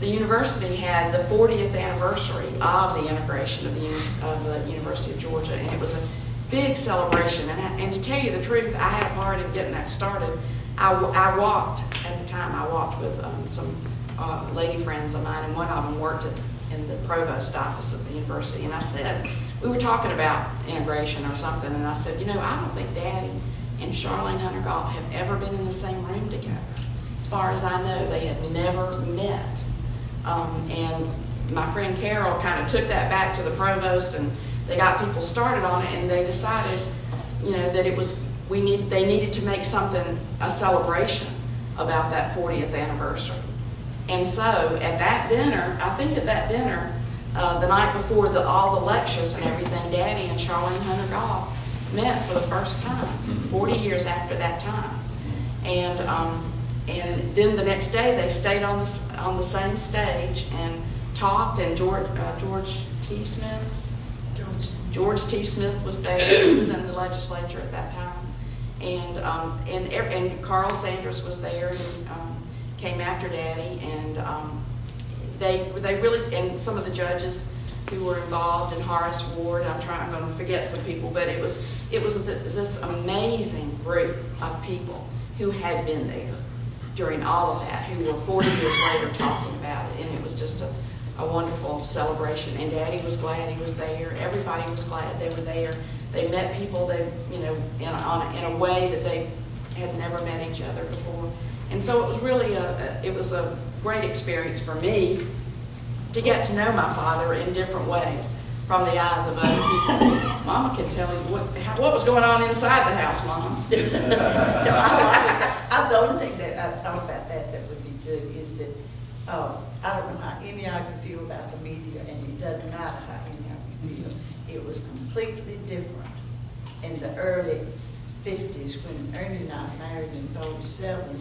the university had the 40th anniversary of the integration of the University of Georgia, and it was a big celebration. And to tell you the truth, I had a part in getting that started. I walked, at the time, I walked with some lady friends of mine, and one of them worked in the provost office at the university. And I said, we were talking about integration or something, and I said, you know, I don't think Daddy and Charlene Hunter Gall have ever been in the same room together. As far as I know, they had never met. And my friend Carol kind of took that back to the provost, and they got people started on it, and they decided, you know, that it was, they needed to make something, a celebration about that 40th anniversary. And so at that dinner, I think at that dinner, the night before all the lectures and everything, Daddy and Charlene Hunter Gall met for the first time, 40 years after that time. And then the next day they stayed on the same stage and talked, and George T. Smith was there. He was in the legislature at that time. And Carl Sanders was there, and came after Daddy, and they really, and some of the judges who were involved, and Horace Ward, I'm going to forget some people, but it was this amazing group of people who had been there during all of that, who were 40 years later talking about it, and it was just a wonderful celebration. And Daddy was glad he was there. Everybody was glad they were there. They met people they, you know, in a way that they had never met each other before. And so it was really a great experience for me to get to know my father in different ways from the eyes of other people. Mama can tell you what was going on inside the house, Mama. The only thing that I thought about that would be good is that I don't know how any of you feel about the media, and it doesn't matter how any of you feel. It was completely different in the early 50s when Ernie and I married in 47,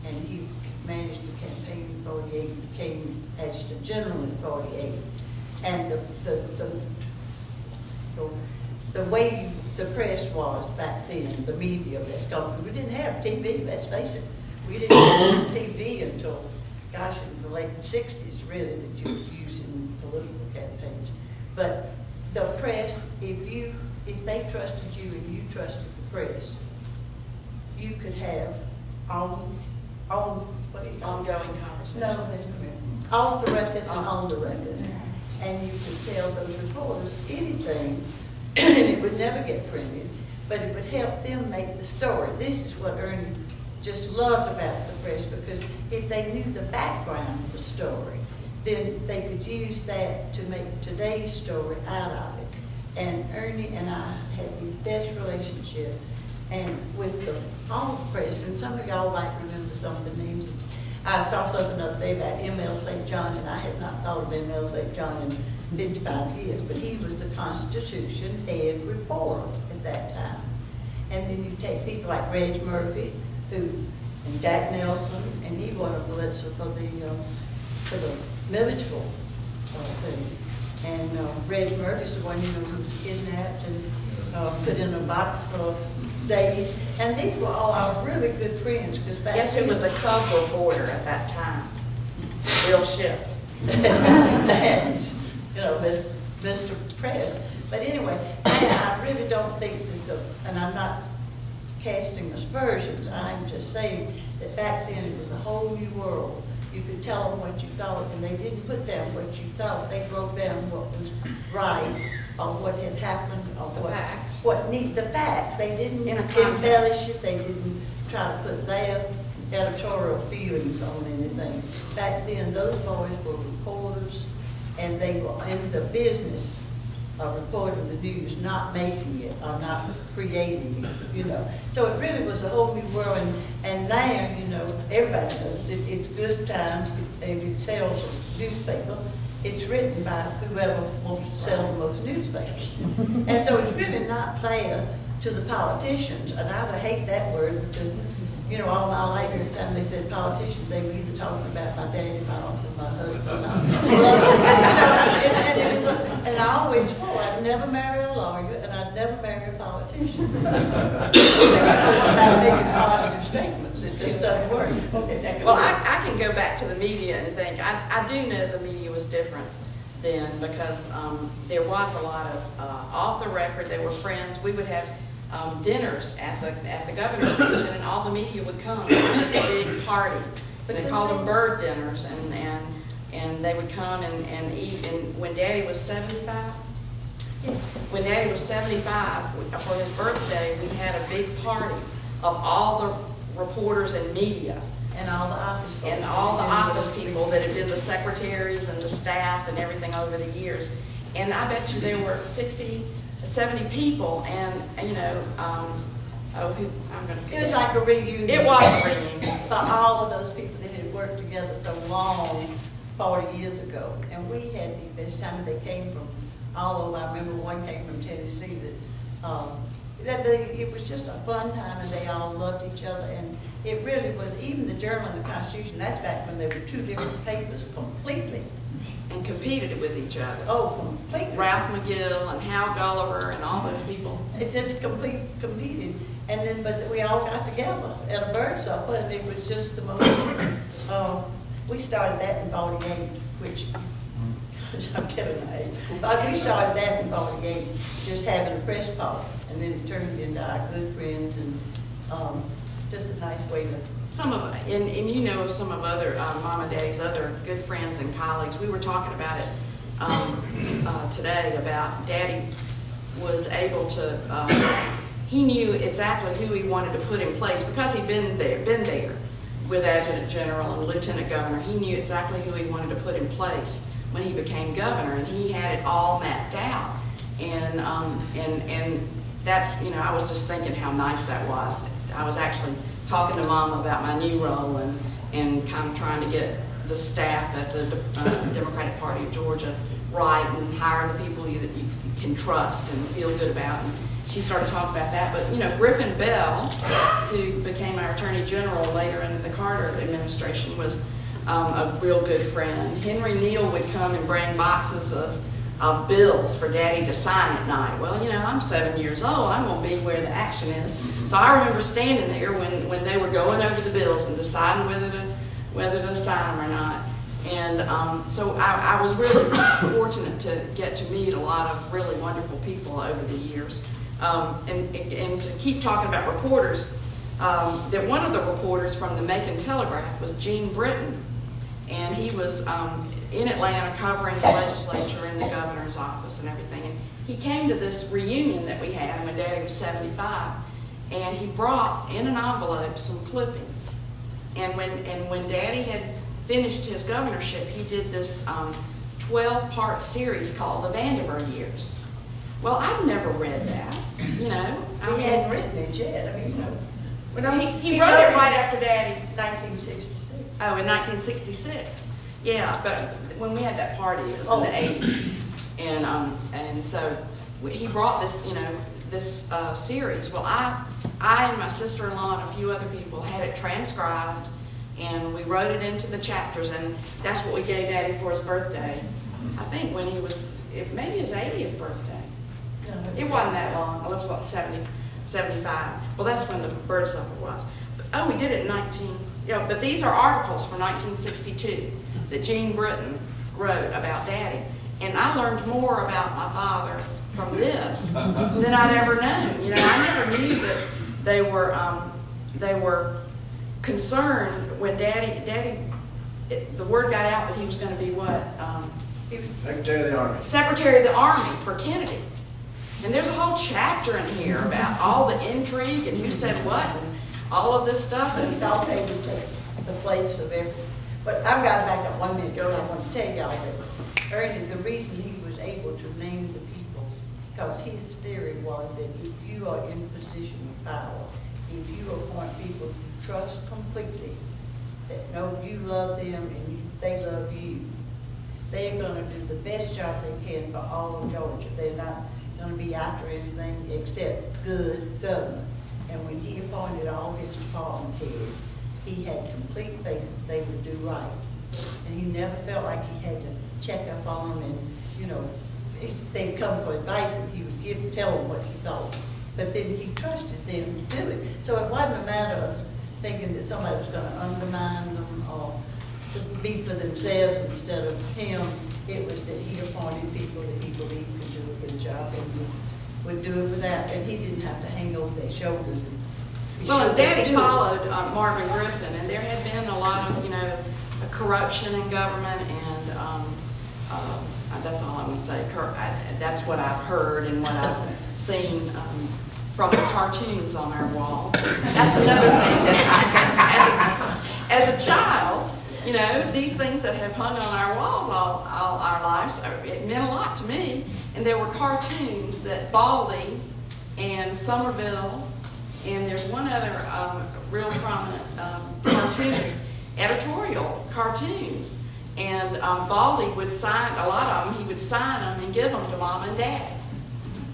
and he managed the campaign in 48, became adjutant general in 48. And the way the press was back then, the media, we didn't have TV, let's face it. We didn't have TV until, gosh, in the late 60s, really, that you were using political campaigns. But the press, if they trusted you and you trusted the press, you could have ongoing conversations. No, off the record and on the record. And you could tell those reporters anything, and it would never get printed, but it would help them make the story. This is what Ernie just loved about the press, because if they knew the background of the story, then they could use that to make today's story out of it. And Ernie and I had the best relationship And with all the press, and some of y'all might remember some of the names. I saw something the other day about M.L. St. John, and I had not thought of M.L. St. John in 55 years, but he was the Constitution head reporter at that time. And then you take people like Reg Murphy, and Jack Nelson, and he won a Pulitzer for the Milledgeville thing. And Reg Murphy's the one, who was kidnapped and put in a box for days. And these were all our really good friends. Guess who was a cub reporter at that time? Bill Shipp. And, Mr. Press. But anyway, I really don't think that and I'm not casting aspersions, I'm just saying that back then it was a whole new world. You could tell them what you thought, and they didn't put down what you thought. They broke down what was right, or what had happened, or the facts. The facts. They didn't In a embellish it. They didn't try to put their editorial feelings on anything. Back then, those boys were reporters, and they were in the business of reporting the news, not making it or not creating it, So it really was a whole new world, and now, everybody knows it's good times if it sells a newspaper. It's written by whoever wants to sell the most newspapers. And so it's really not fair to the politicians, and I would hate that word because, all my life, every time they said politicians, they were either talking about my daddy, my uncle, my husband, and I always swore I'd never marry a lawyer and I'd never marry a politician. About making positive statements, it just doesn't work. Well, I can go back to the media and think, I do know the media was different then because there was a lot of off the record, there were friends, we would have dinners at the governor's mansion, and all the media would come. It was just a big party. They called them bird dinners, and they would come and eat. And when Daddy was 75, when Daddy was 75 for his birthday, we had a big party of all the reporters and media. And all the office people. And all the office people that had been the secretaries and the staff and everything over the years. And I bet you there were 70 people, and I'm going to forget. It was like a reunion. It was a reunion. For all of those people that had worked together so long, 40 years ago. And we had the best time. They came from all over. I remember one came from Tennessee it was just a fun time, and they all loved each other. And it really was, even the Journal and the Constitution, that's back when they were two different papers completely. And competed with each other. Oh, completely. Ralph McGill and Hal Gulliver and all those people. It just competed. And then, but we all got together at a bird supper, and it was just the most, we started that in 48, which, I'm kidding, but we started that in 48, just having a press party. And then it turned into our good friends, and just a nice way to. Some of, and some of other, Mom and Daddy's other good friends and colleagues. We were talking about it today about Daddy was able to, he knew exactly who he wanted to put in place because he'd been there with Adjutant General and Lieutenant Governor. He knew exactly who he wanted to put in place when he became governor, and he had it all mapped out. And that's, I was just thinking how nice that was. I was actually talking to Mom about my new role and kind of trying to get the staff at the Democratic Party of Georgia right and hire the people that you can trust and feel good about. And she started talking about that. But, Griffin Bell, who became our Attorney General later in the Carter administration, was a real good friend. Henry Neal would come and bring boxes of bills for Daddy to sign at night. Well, I'm 7 years old. I'm going to be where the action is. So I remember standing there when they were going over the bills and deciding whether to sign them or not. And so I was really fortunate to get to meet a lot of really wonderful people over the years. And to keep talking about reporters, that one of the reporters from the Macon Telegraph was Gene Britton. And he was in Atlanta covering the legislature and the governor's office and everything. And he came to this reunion that we had when Daddy was 75, and he brought in an envelope some clippings. And when Daddy had finished his governorship, he did this 12-part series called the Vandiver Years. Well, I'd never read that, He hadn't written it yet, I mean, you know. Well, no, he wrote it right after Daddy. 1966. Oh, in 1966. Yeah, but when we had that party, it was in the 80s. And so he brought this, you know, this series. Well, I and my sister-in-law and a few other people had it transcribed, and we wrote it into the chapters, and that's what we gave Daddy for his birthday. I think when he was, maybe his 80th birthday. No, It wasn't that long. It was like 75. Well, that's when the bird supper was. Oh, we did it in yeah, but these are articles from 1962 that Jean Britton wrote about Daddy. And I learned more about my father from this than I'd ever known. You know, I never knew that they were concerned when Daddy, the word got out that he was going to be what? He was Secretary of the Army. Secretary of the Army for Kennedy. And there's a whole chapter in here about all the intrigue and who said what and all of this stuff. He thought they would take the place of everything. But I've got to back up 1 minute, because I want to tell y'all that Ernest, the reason he was able to name the people, because his theory was that if you are in a position of power, if you appoint people you trust completely, that know you love them and they love you, they're going to do the best job they can for all of Georgia. They're not going to be after anything except good government. And when he appointed all his department heads, he had complete faith that they would do right. And he never felt like he had to check up on them and, you know, if they'd come for advice and he would tell them what he thought. But then he trusted them to do it. So it wasn't a matter of thinking that somebody was going to undermine them or to be for themselves instead of him. It was that he appointed people that he believed could do a good job and would do it without, and he didn't have to hang over their shoulders. Well, Daddy followed Marvin Griffin, and there had been a lot of, you know, corruption in government, and that's all I'm going to say. That's what I've heard and what I've seen from the cartoons on our wall. That's another thing that as a child, you know, these things that have hung on our walls all our lives, it meant a lot to me. And there were cartoons that Baldy and Somerville, and there's one other real prominent cartoonist, editorial cartoons. And Baldy would sign, a lot of them, he would sign them and give them to Mom and Dad.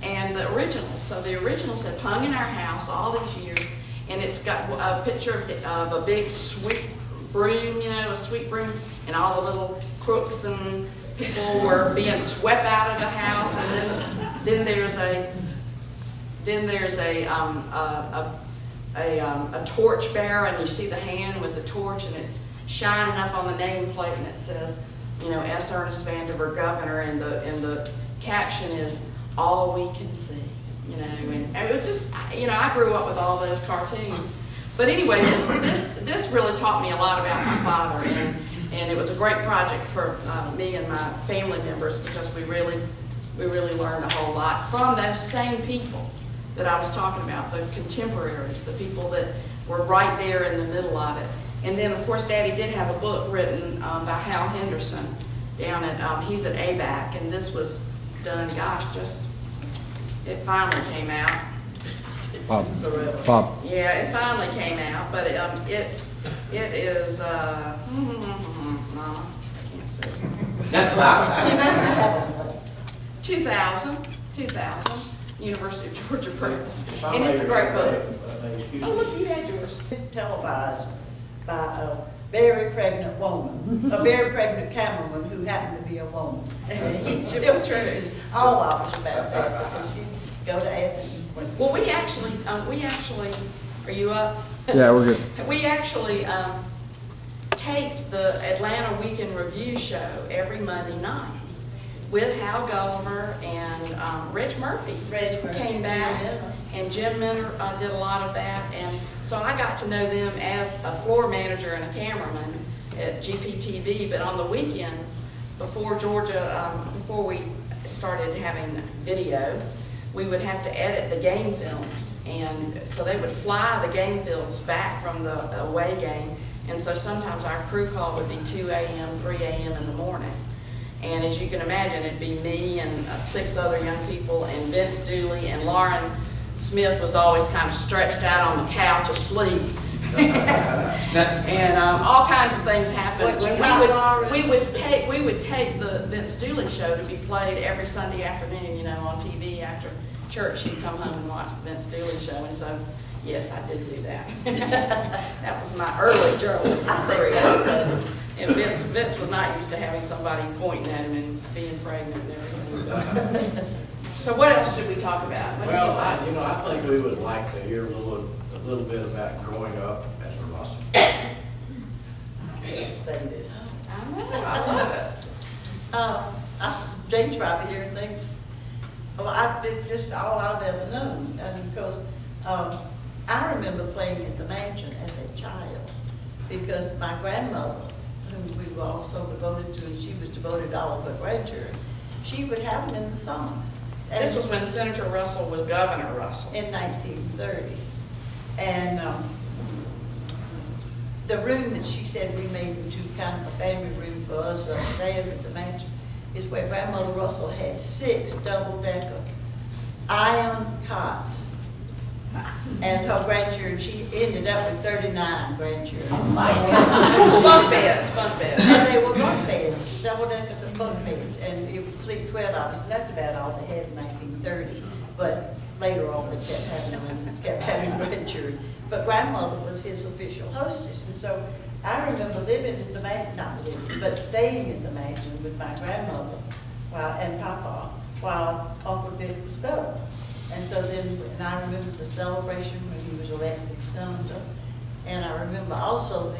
And the originals, so the originals have hung in our house all these years, and it's got a picture of a big sweet broom, you know, a sweet broom, and all the little crooks and people were being swept out of the house, and then there's a torch bearer, and you see the hand with the torch, and it's shining up on the nameplate, and it says, you know, S. Ernest Vandiver, Governor, and the caption is "All we can see," you know, and it was just, you know, I grew up with all those cartoons. But anyway, this really taught me a lot about my father, and it was a great project for me and my family members, because we really learned a whole lot from those same people that I was talking about, the contemporaries, the people that were right there in the middle of it. And then, of course, Daddy did have a book written by Hal Henderson down at, he's at ABAC, and this was done, gosh, it finally came out. Bob. Yeah, it finally came out, but it is, Mama, I can't see. 2000, University of Georgia Press. And it's a great book. Oh, look, you had yours. Televised by a very pregnant woman, a very pregnant cameraman who happened to be a woman. And he still teaches all of us about that, because she go to Athens. Well, we actually, are you up? Yeah, we're good. We actually taped the Atlanta Weekend Review show every Monday night with Hal Gulliver and Reg Murphy. Came back, and Jim Minter did a lot of that, and so I got to know them as a floor manager and a cameraman at GPTV. But on the weekends, before we started having video, we would have to edit the game films, and so they would fly the game films back from the away game, and so sometimes our crew call would be 2 a.m., 3 a.m. in the morning. And as you can imagine, it'd be me and 6 other young people, and Vince Dooley and Lauren Smith was always kind of stretched out on the couch asleep. And all kinds of things happened. We would take the Vince Dooley show to be played every Sunday afternoon, you know, on TV after church. He'd come home and watch the Vince Dooley show, and so yes, I did do that. That was my early journalism career. And Vince was not used to having somebody pointing at him and being pregnant and everything. So what else should we talk about? Well, I think we would like to hear a little bit about growing up as a Russell. I love it. James probably here thinks, well, I did just all I've ever known, and because I remember playing at the mansion as a child, because my grandmother, whom we were all so devoted to, and she was devoted to all of her grandchildren, she would have them in the summer. This was when Senator Russell was Governor Russell. In 1930. And the room that she said we made into kind of a family room for us upstairs at the mansion is where Grandmother Russell had 6 double-decker iron cots. And her grandchildren, she ended up with 39 grandchildren. Oh my God. Bunk beds. And they were bunk beds, double-decker bunk beds, and you would sleep 12 hours. And that's about all they had in 1930. But later on, they kept having grandchildren. But grandmother was his official hostess, and so I remember living at the mansion, not living, but staying at the mansion with my grandmother and Papa while Uncle Dick was governor. And so then, and I remember the celebration when he was elected senator, and I remember also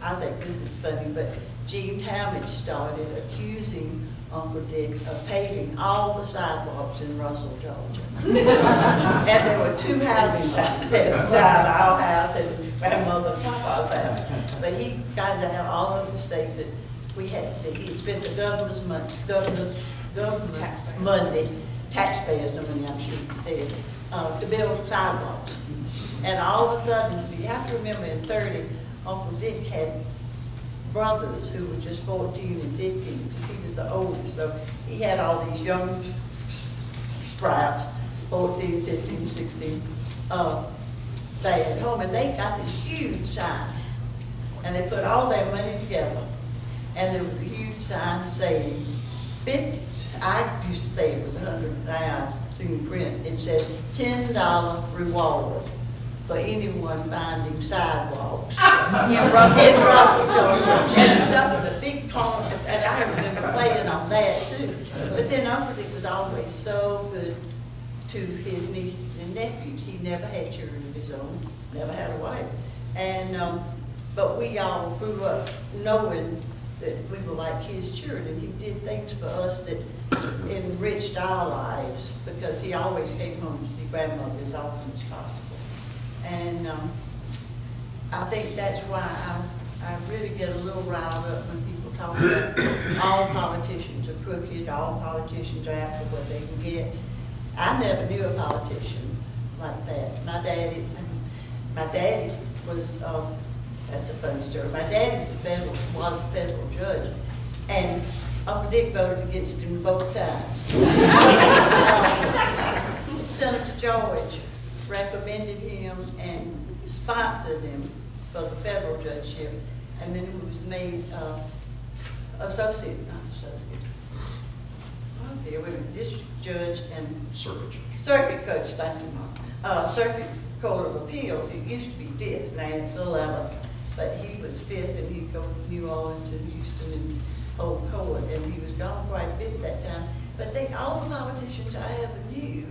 I think this is funny, but Gene Talmadge started accusing Uncle Dick of paving all the sidewalks in Russell, Georgia. And there were 2 houses out there, our house and Grandmother and Papa's house. But he got to have all of the state that we had, that he'd spent the governor's money, Monday, taxpayers' money, I'm sure he said, to build sidewalks. And all of a sudden, you have to remember in 30, Uncle Dick had brothers who were just 14 and 15, because he was the oldest. So he had all these young sprouts, 14, 15, 16, they at home, and they got this huge sign. And they put all their money together, and there was a huge sign saying 50. I used to say it was 100, now I've seen print. It said $10 reward for anyone finding sidewalks in Russell, Georgia. And up with a big car, and I remember playing on that too. But then Uncle Dick was always so good to his nieces and nephews. He never had children of his own, never had a wife. And but we all grew up knowing that we were like his children. He did things for us that enriched our lives, because he always came home to see Grandmother as often as possible. And I think that's why I really get a little riled up when people talk about all politicians are crooked, all politicians are after what they can get. I never knew a politician like that. My daddy was, that's a funny story. My dad was a federal judge, and Uncle Dick voted against him both times. Senator George recommended him and sponsored him for the federal judgeship, and then he was made district judge and circuit coach, thank you, Mom. Circuit Court of Appeals. It used to be 5th, now it's 11th, but he was 5th, and he'd go from New Orleans to Houston and hold court, and he was gone quite a bit at that time. But all the politicians I ever knew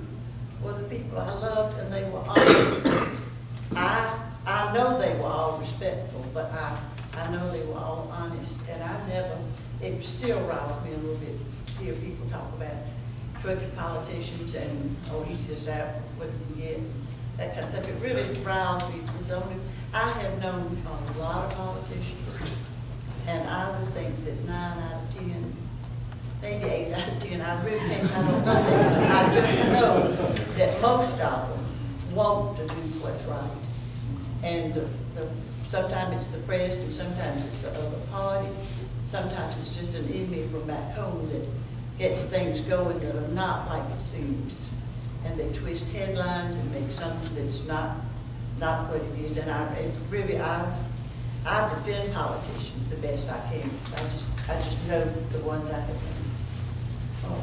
were the people I loved, and they were all, I know they were all respectful, but I know they were all honest, and it still riles me a little bit to hear people talk about crooked politicians and, oh, he's just out for what he can get, that kind of stuff. It really riles me. I have known a lot of politicians, and I would think that 9 out of 10, maybe 8 out of 10, I really can't know nothing. I just know that most of them want to do what's right. And sometimes it's the press, and sometimes it's the other party. Sometimes it's just an enemy from back home that gets things going that are not like it seems. And twist headlines and make something that's not what it is. And I defend politicians the best I can. I just know the ones I have known.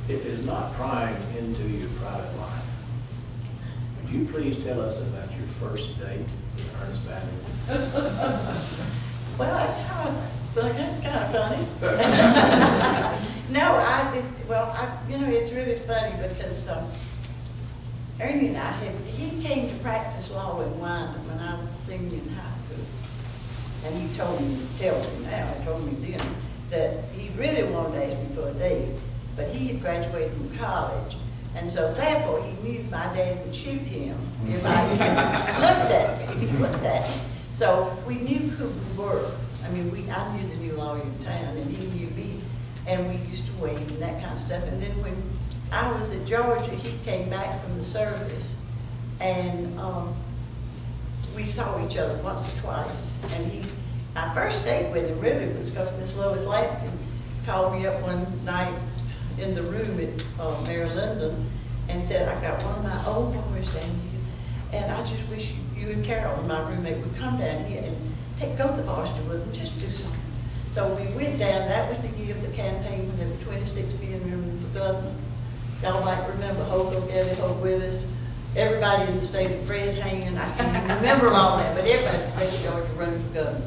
It is not prying into your private life. Would you please tell us about your first date with Ernest Vandiver? Well, that's kind of funny. No, it's really funny because Ernie and he came to practice law in Wyandotte when I was a senior in high school. And he told me then, that he really wanted to ask me for a date, but he had graduated from college. And so therefore, he knew my dad would shoot him if I if he looked at me. So we knew who we were. I mean, I knew the new lawyer in town, and he knew me, and we used to wait and that kind of stuff. And then when I was at Georgia, he came back from the service, and we saw each other once or twice. And my first date with him really was because Miss Lois Lampkin called me up one night in the room at Mary Linden and said, I got one of my old boys down here, and I just wish you and Carol, my roommate, would come down here and go to Boston with them, just do something. So we went down. That was the year of the campaign when there were 26 being running for governor. Y'all might remember Hope Willis, everybody in the state of Fred Hand. I can't even remember all that, but everybody in the state of Georgia running for governor.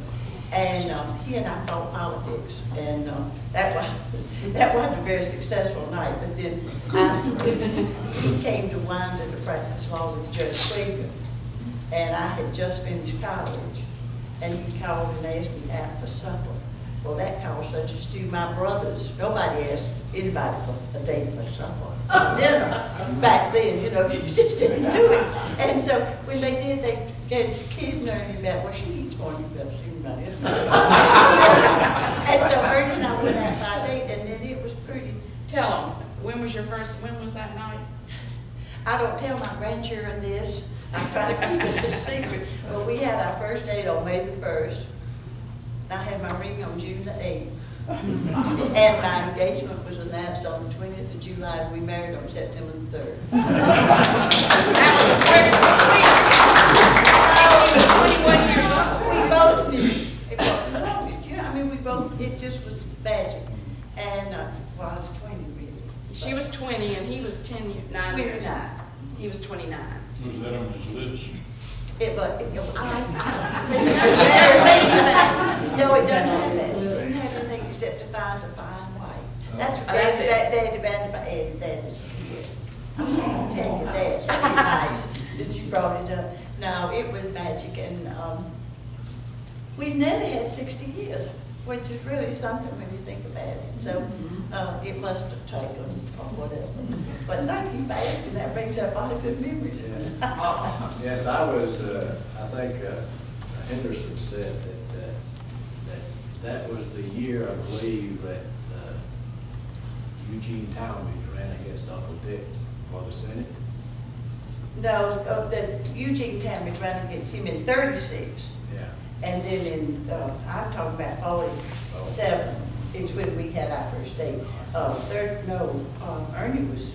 And he and I thought politics, and that wasn't a very successful night. But then he came to Wyandotte to practice law with Judge Quaker, and I had just finished college, and he called and asked me out for supper. Well, that caused such a stew. My brothers, nobody asked anybody for a date for supper, dinner back then. You just didn't do it. And so when they did, they gave kids learning about, well, she eats more than you've ever seen anybody else. And so Ernie and I went out by date, and then it was pretty. Tell them, when was that night? I don't tell my grandchildren this. I try to keep it a secret. But we had our first date on May the 1st. I had my ring on June the 8th. And my engagement was announced on the 20th of July, and we married on September the 3rd. We both did. It just was magic. And, I was 20 really. She was 20 and he was 9 years. 29. He was 29. Was that on his list? No, it doesn't have that. It doesn't have anything except to find a fine wife. That's what That's it. Daddy Vandiver added that. I'm going to tell you that. It's nice that you brought it up. No, it was magic, and we nearly had 60 years, which is really something when you think about it. So it must have taken or whatever. But thank you for asking. That brings up a lot of good memories. Yes, I was. I think Henderson said that was the year, I believe, that Eugene Talmadge ran against Uncle Dick for the Senate. No, that Eugene Talmadge ran against him in 36. Yeah. And then I'm talking about 47 is when we had our first date. Ernie was,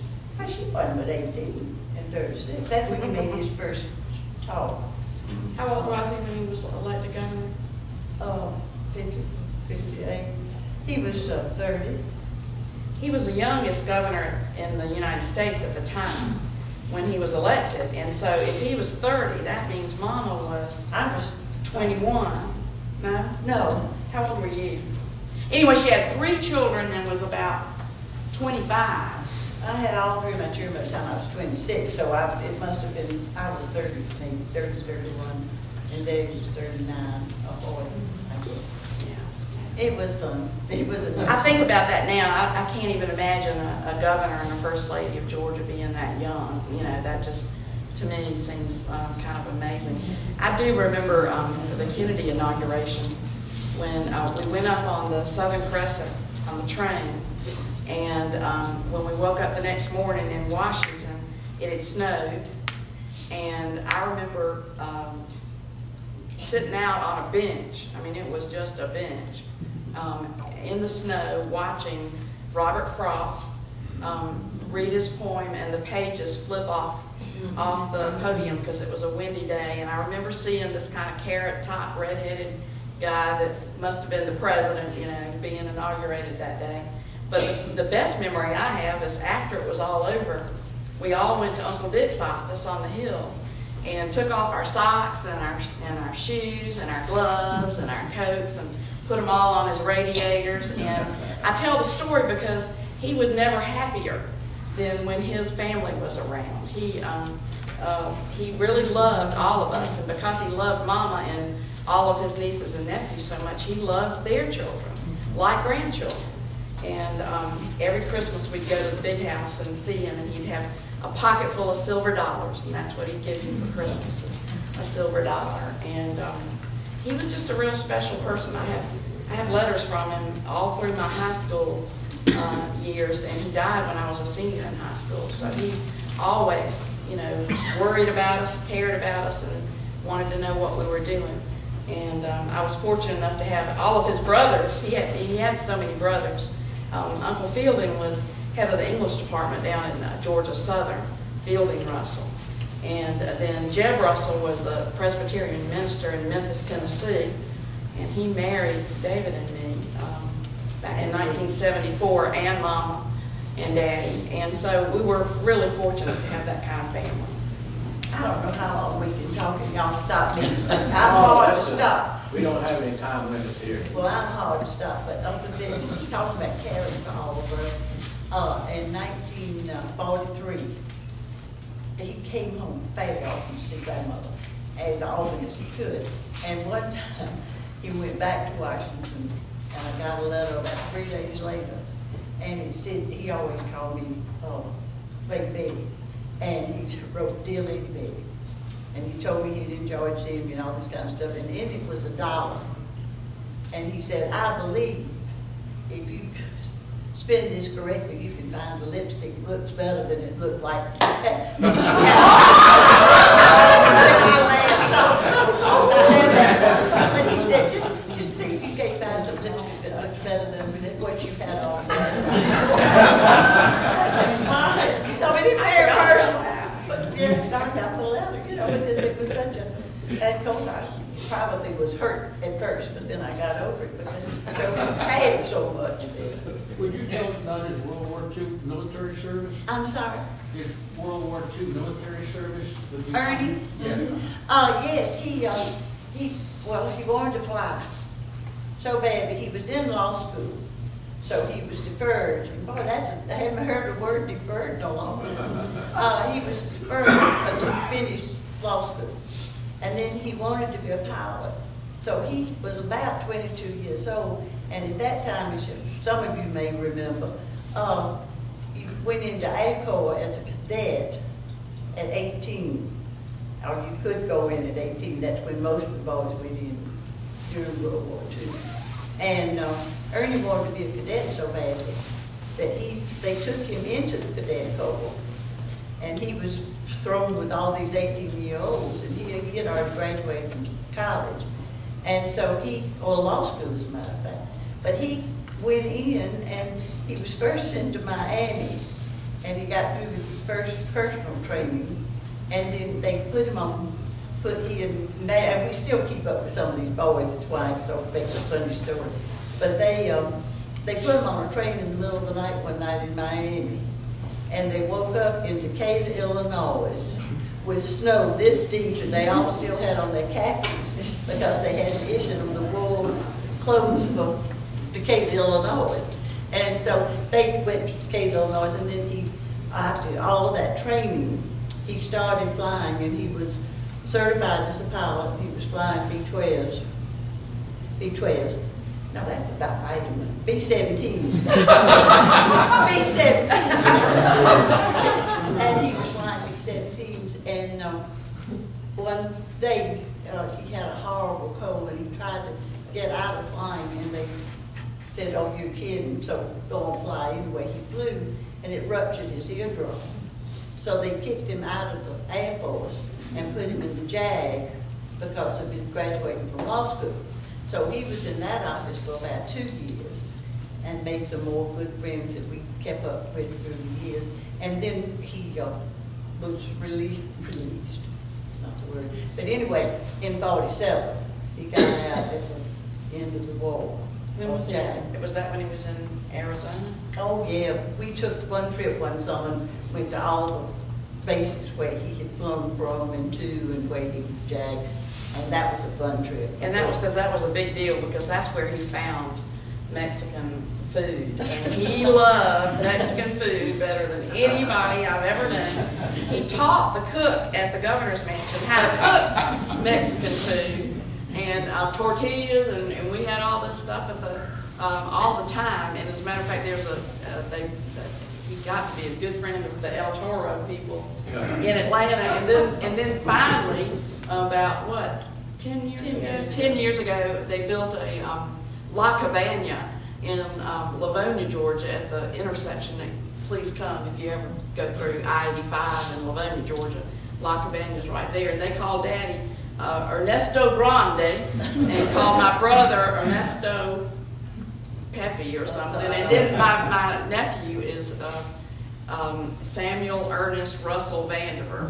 she wasn't but 18 and 36. That's when he made his first talk. How old was he when he was elected governor? 58. He was 30. He was the youngest governor in the United States at the time when he was elected. And so if he was 30, that means Mama was I was 21. No? No. How old were you? Anyway, she had 3 children and was about 25. I had all 3 of my children by the time I was 26, so it must have been, I was 30, 31, and Dave was 39 or 40, I guess. Yeah. It was fun. It was a nice I think about that now. I can't even imagine a governor and a first lady of Georgia being that young. You know, that just, to me, seems kind of amazing. I do remember the Kennedy inauguration when we went up on the Southern Crescent on the train, and when we woke up the next morning in Washington, it had snowed, and I remember sitting out on a bench. I mean, it was just a bench in the snow, watching Robert Frost read his poem, and the pages flip off the podium because it was a windy day. And I remember seeing this kind of carrot-top, red-headed guy that must have been the president, you know, being inaugurated that day. But the best memory I have is after it was all over, we all went to Uncle Dick's office on the hill and took off our socks and our shoes and our gloves and our coats and put them all on his radiators. And I tell the story because he was never happier than when his family was around. He really loved all of us, and because he loved Mama and all of his nieces and nephews so much, he loved their children like grandchildren. And every Christmas we'd go to the big house and see him, and he'd have a pocket full of silver dollars, and that's what he'd give you for Christmas, is a silver dollar. And he was just a real special person. I have letters from him all through my high school years, and he died when I was a senior in high school. So he always, you know, worried about us, cared about us, and wanted to know what we were doing. And I was fortunate enough to have all of his brothers. He had so many brothers. Uncle Fielding was head of the English department down in Georgia Southern, Fielding Russell. And then Jeb Russell was a Presbyterian minister in Memphis, Tennessee. And he married David and me back in 1974, and Mama and Daddy. And so we were really fortunate to have that kind of family. I don't know how long we can talk and y'all stop me. I'm hard to stop. We don't have any time limits here. Well, I'm hard to stop, but Uncle Dick was talking about caring for Oliver. In 1943, he came home very often to see grandmother, as often as he could. And one time, he went back to Washington, and I got a letter about 3 days later, and it said, he always called me Lady Betty, and he wrote, "Dear Lady Betty," and he told me he'd enjoyed seeing me and all this kind of stuff, and in it was $1. And he said, "I believe if you spend this correctly, you can find the lipstick looks better than it looked like." But he said, just see if you can't find some lipstick that looks better than what you had on. I mean, it's very personal. But yeah, I got the letter, you know, because it was such a, and of course I probably was hurt at first, but then I got over it because I had so much. Would you tell us about his World War II military service? I'm sorry? His World War II military service? Ernie? Yes. Yes, he wanted to fly so bad, but he was in law school, so he was deferred. And boy, I haven't heard the word deferred no longer. He was deferred to finish law school, and then he wanted to be a pilot. So he was about 22 years old, and at that time, as some of you may remember, he went into ACOR as a cadet at 18. Or you could go in at 18. That's when most of the boys went in during World War II. And Ernie wanted to be a cadet so badly that they took him into the cadet corps, and he was thrown with all these 18-year-olds, and he had already graduated from college. And so or law school as a matter of fact, but he went in and he was first sent to Miami, and he got through his first personal training. And then they put him on, and we still keep up with some of these boys, it's why it's so big, a funny story. But they put him on a train in the middle of the night one night in Miami, and they woke up in Decatur, Illinois, with snow this deep, and they all still had on their khakis because they hadn't issued them the wool clothes from Decatur, Illinois. And so they went to Decatur, Illinois, and then after all of that training, he started flying, and he was certified as a pilot. He was flying B-12s. No, that's about right. B-17s. B-17s. And he was flying B-17s, and one day he had a horrible cold, and he tried to get out of flying, and they said, "Oh, you're kidding, so go and fly." Anyway, he flew, and it ruptured his eardrum. So they kicked him out of the Air Force and put him in the JAG because of his graduating from law school. So he was in that office for about 2 years. and made some more good friends that we kept up with through the years. And then he was released, it's not the word, but anyway, in 47, he got out at the end of the war. When was Okay. that? Was that when he was in Arizona? Oh, yeah, we took one trip one summer, and went to all the bases where he had flown from and to, and where he was jagged, and that was a fun trip. And that was because that was a big deal, because that's where he found Mexican food. And he loved Mexican food better than anybody I've ever known. He taught the cook at the governor's mansion how to cook Mexican food, and tortillas, and we had all this stuff at the all the time. And as a matter of fact, there's he got to be a good friend of the El Toro people in Atlanta, and then finally, about what, 10 years ago? 10 years ago, they built a La Cabana in Livonia, Georgia, at the intersection. Please come if you ever go through I-85 in Livonia, Georgia. La Cabana is right there, and they call Daddy Ernesto Grande, and call my brother Ernesto Pepe or something. And then my nephew is Samuel Ernest Russell Vandiver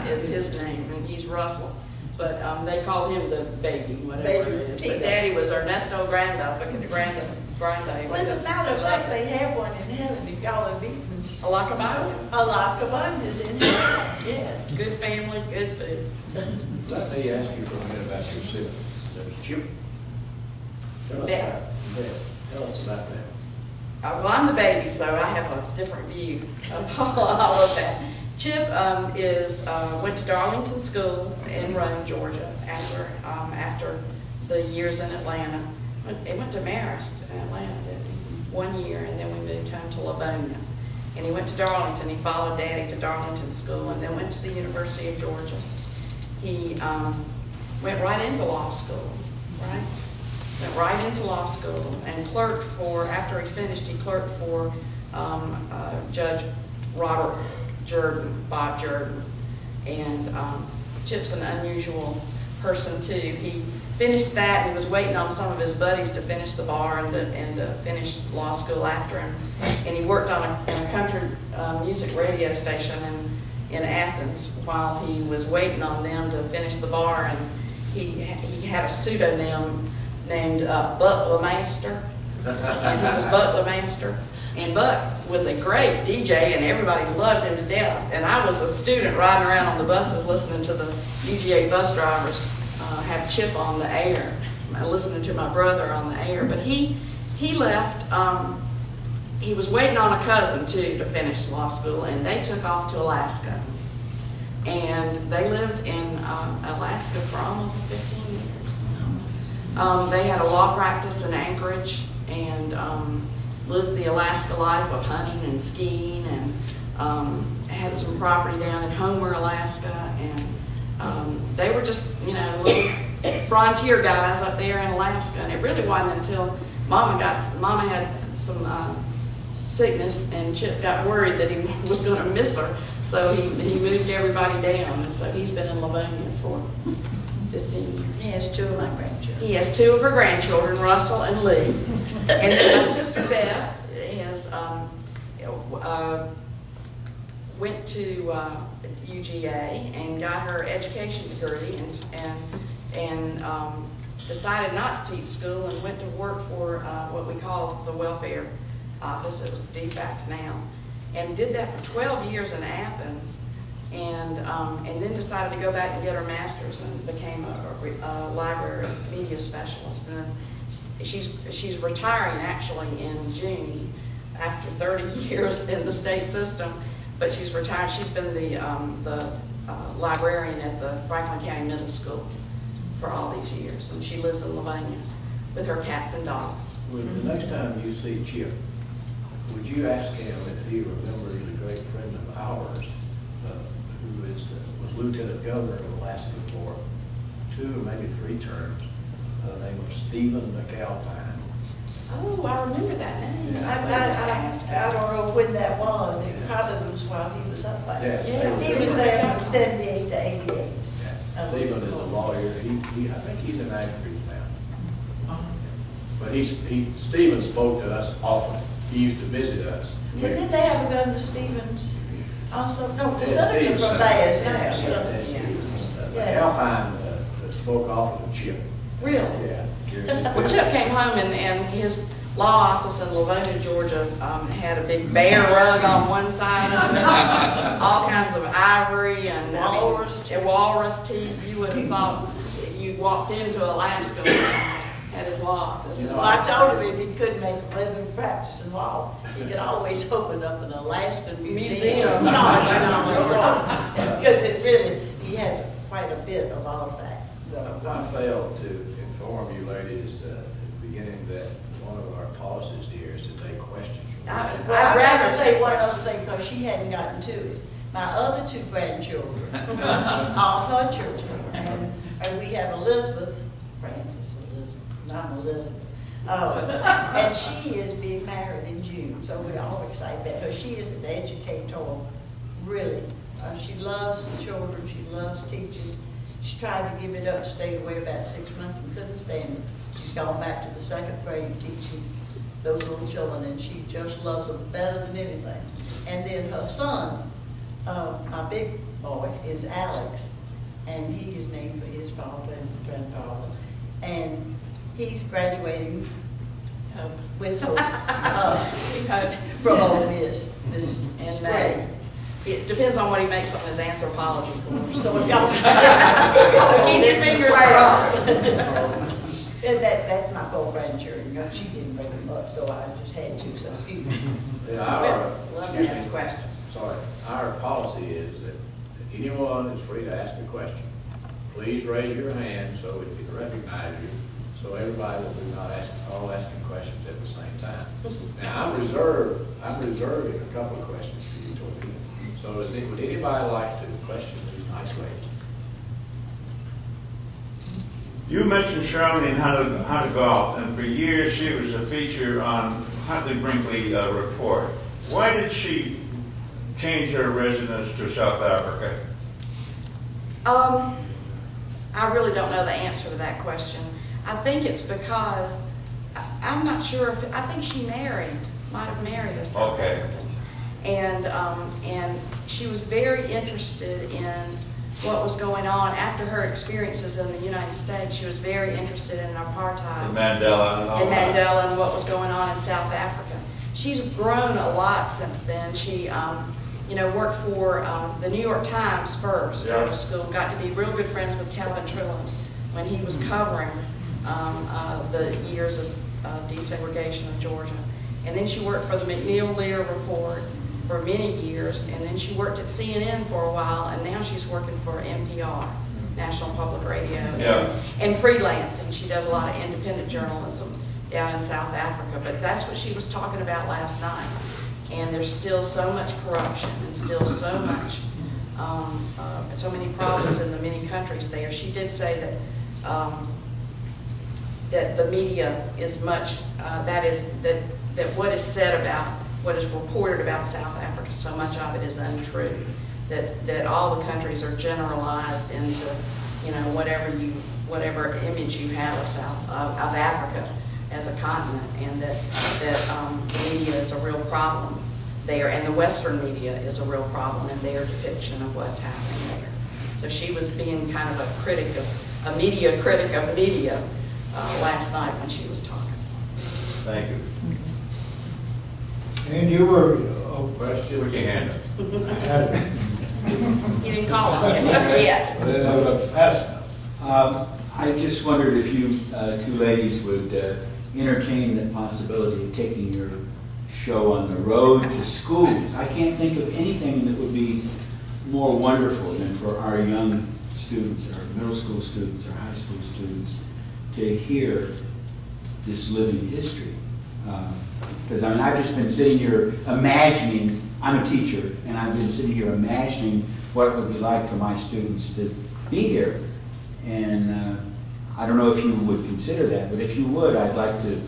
is his name, and he's Russell. But they call him the baby, whatever it is. But Daddy was Ernesto Grande, Grande. Well, as a matter of fact, they have one in heaven, if y'all have eaten. A La Cabana. A La Cabana is in heaven, yes. Good family, good food. Let me ask you for a minute about your siblings. There was Chip. Tell us Yeah. about that. Tell us about that. Well, I'm the baby, so I have a different view of all of that. Chip went to Darlington School in Rome, Georgia, after the years in Atlanta. He went to Marist in Atlanta, didn't he? 1 year, and then we moved home to Livonia. And he went to Darlington. He followed Daddy to Darlington School, and then went to the University of Georgia. He went right into law school, right? Went right into law school and clerked for, after he finished, he clerked for Judge Robert Jordan, Bob Jordan. And Chip's an unusual person too. He finished that, and he was waiting on some of his buddies to finish the bar and to finish law school after him. And he worked on a country music radio station in Athens while he was waiting on them to finish the bar. And he had a pseudonym named Buck LeMaster, and he was Buck LeMaster. And Buck was a great DJ, and everybody loved him to death. And I was a student riding around on the buses listening to the UGA bus drivers have Chip on the air, listening to my brother on the air. But he left, he was waiting on a cousin too to finish law school, and they took off to Alaska. And they lived in Alaska for almost 15 years. They had a law practice in Anchorage, and lived the Alaska life of hunting and skiing, and had some property down in Homer, Alaska, and they were just, little frontier guys up there in Alaska. And it really wasn't until Mama had some sickness, and Chip got worried that he was going to miss her, so he moved everybody down, and so he's been in Livonia for 15 years. He has two of my grandchildren. He has two of her grandchildren, Russell and Lee. And then my sister Beth went to UGA and got her education degree, and decided not to teach school, and went to work for what we called the welfare office. It was DFAX now, and did that for 12 years in Athens. And then decided to go back and get her master's, and became a library media specialist. And she's retiring actually in June after 30 years in the state system. But she's retired. She's been the librarian at the Franklin County Middle School for all these years, and she lives in Livonia with her cats and dogs. Well, the next time you see Chip, would you ask him if he remembers a great friend of ours who was Lieutenant Governor of Alaska for 2 or maybe 3 terms? The name was Stephen McAlpine. Oh, I remember that name. Yeah. I don't know when that was. It probably was while he was up there. Yes, Yeah. He was there from 78 to 88. Yeah. Stephen is a lawyer. I think he's in Anchorage now. But Stephen spoke to us often. He used to visit us. But did they have a gun to Stevens also? No, the Ted senator Stevens, from there Ted is now. Stevens. Yeah. Alpine spoke often to Chip. Really? Yeah. Well, Chip came home and his law office in Livonia, Georgia, had a big bear rug on one side of it, all kinds of ivory and walrus teeth. You would have thought you walked into Alaska at his law office. Well, I told him if he couldn't make a living practicing law, he could always open up an Alaskan museum. Because it really, he has quite a bit of all that. I failed to inform you ladies at the beginning that one of our policies here is to take questions from you. I'd rather say one other thing because she hadn't gotten to it. My other two grandchildren are her children, and we have Elizabeth, Frances Elizabeth, not Elizabeth. And she is being married in June, so we're all excited about her. She is an educator, really. She loves the children, she loves teaching. She tried to give it up, stayed away about 6 months and couldn't stand it. She's gone back to the 2nd grade teaching those little children, and she just loves them better than anything. And then her son, my big boy, is Alex, and he is named for his father and grandfather. And he's graduating with hope from Ole Miss this spring. It depends on what he makes on his anthropology course. So keep your fingers crossed. And that's my poor grandchildren. She didn't bring them up, so I just had to. So Love to ask questions. Sorry. Our policy is that anyone is free to ask a question. Please raise your hand so we can recognize you, so everybody will be not all asking questions at the same time. Now, I'm reserving a couple of questions for you toward the end. So would anybody like to question these nice ladies? You mentioned Charlene how to golf, and for years she was a feature on Huntley Brinkley Report. Why did she change her residence to South Africa? I really don't know the answer to that question. I think it's because, I'm not sure if, I think she might have married a South African. And she was very interested in what was going on after her experiences in the United States. She was very interested in apartheid. In Mandela and all that. Mandela and what was going on in South Africa. She's grown a lot since then. She, worked for the New York Times first out of school. Got to be real good friends with Calvin Trillin when he was covering the years of desegregation of Georgia. And then she worked for the McNeil-Lear Report for many years, and then she worked at CNN for a while, and now she's working for NPR, National Public Radio, and freelancing. She does a lot of independent journalism down in South Africa, but that's what she was talking about last night. And there's still so much corruption and still so much, so many problems in the many countries there. She did say that that the media is much, that what is said about, what is reported about South Africa, so much of it is untrue. That all the countries are generalized into, whatever image you have of Africa as a continent, and that the media is a real problem there, and the Western media is a real problem in their depiction of what's happening there. So she was being kind of a media critic of media last night when she was talking. Thank you. And you were Question? Put your hand up. You didn't call on me. I just wondered if you two ladies would entertain the possibility of taking your show on the road to schools. I can't think of anything that would be more wonderful than for our young students, our middle school students, our high school students, to hear this living history. Because I've just been sitting here imagining, I'm a teacher, and I've been sitting here imagining what it would be like for my students to be here. And I don't know if you would consider that, but if you would, I'd like to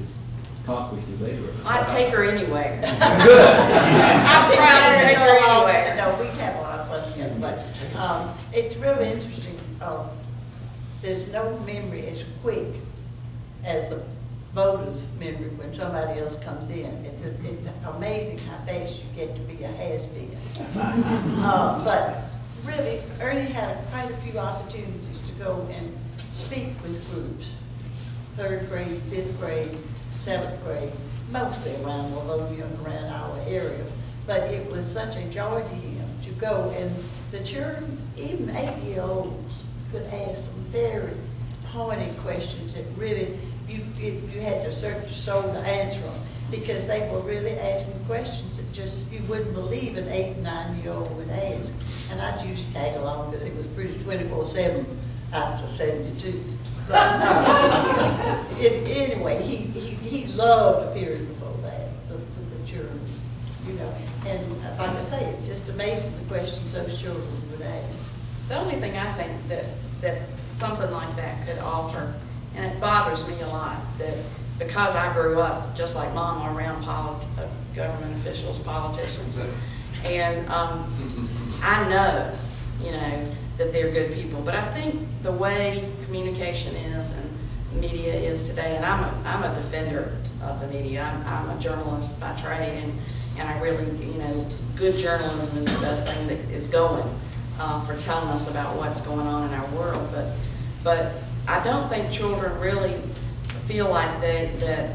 talk with you later. I'd take her anywhere. Good. I'm proud to take her anywhere. No, we have a lot of fun together, but it's really interesting. There's no memory as quick as the voter's memory when somebody else comes in. It's amazing how fast you get to be a has-been. But really, Ernie had quite a few opportunities to go and speak with groups. 3rd grade, 5th grade, 7th grade, mostly around Livonia and around our area. But it was such a joy to him to go, and the children, even 8-year-olds, could ask some very pointed questions that really you had to search your soul to answer them, because they were really asking questions that just you wouldn't believe an 8- and 9-year-old would ask. And I used to tag along because it was pretty 24/7 after 72. But no, anyway, he loved appearing before that, the children, you know. And like I say, it's just amazing the questions those children would ask. The only thing I think that something like that could offer, and it bothers me a lot, that because I grew up just like Mom around government officials, politicians, and I know, you know, that they're good people. But I think the way communication is and media is today, and I'm a defender of the media. I'm a journalist by trade, and I really, you know, good journalism is the best thing that is going for telling us about what's going on in our world. But I don't think children really feel like that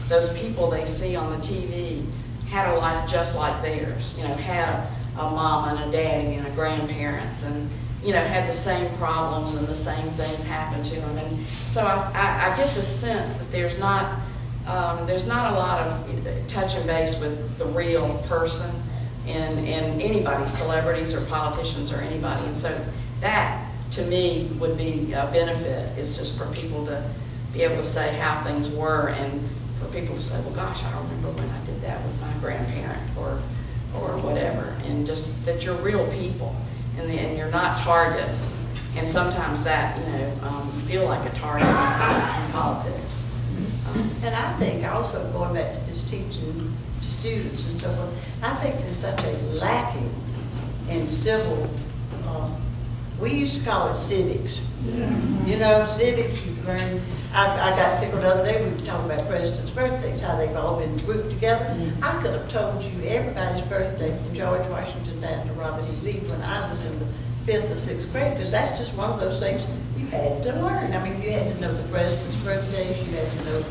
those people they see on the TV had a life just like theirs. You know, had a mom and a daddy and a grandparents, and you know, had the same problems and the same things happen to them. And so I get the sense that there's not a lot of touch and base with the real person and anybody, celebrities or politicians or anybody. And so that, to me, would be a benefit, is just for people to be able to say how things were, and for people to say, well, gosh, I don't remember when I did that with my grandparent or whatever, and just that you're real people and you're not targets. And sometimes that, you know, you feel like a target in politics. And I think also, going back to this teaching students and so forth, I think there's such a lacking in civil, we used to call it civics. You know, civics, you learn. I got tickled the other day, we were talking about presidents' birthdays, how they've all been grouped together. I could have told you everybody's birthday from George Washington down to Robert E. Lee when I was in the 5th or 6th grade, because that's just one of those things you had to learn. I mean, you had to know the president's birthdays, you had to know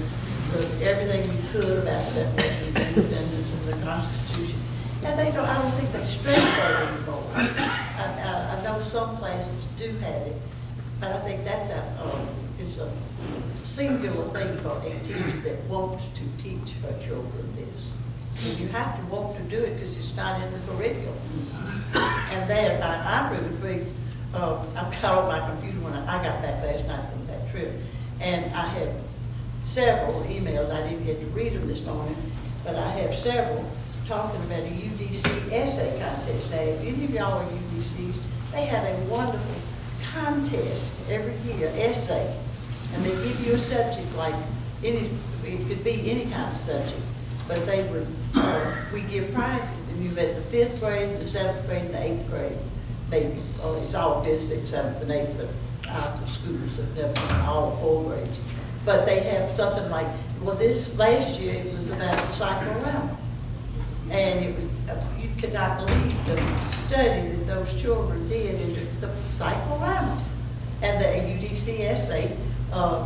everything you could about the independence and the Constitution. And they don't, I don't think they stress that anymore. I know some places do have it, but I think that's is a singular thing for a teacher that wants to teach her children this. And you have to want to do it because it's not in the curriculum. And then I'm really big. I got on my computer when I got back last night from that trip, and I had several emails. I didn't get to read them this morning, but I have several talking about a UDC essay contest. Now, if any of y'all are UDCs, they have a wonderful contest every year, essay, and they give you a subject like it could be any kind of subject, but they would we give prizes, and you at the 5th grade, the 7th grade, and the 8th grade, maybe it's all 5th, 6th, 7th, and 8th, but after schools have done all 4 grades. But they have something like, well, this last year it was about the cyclorama, and it was you could not believe the study that those children did into the cyclorama. And the UDC essay,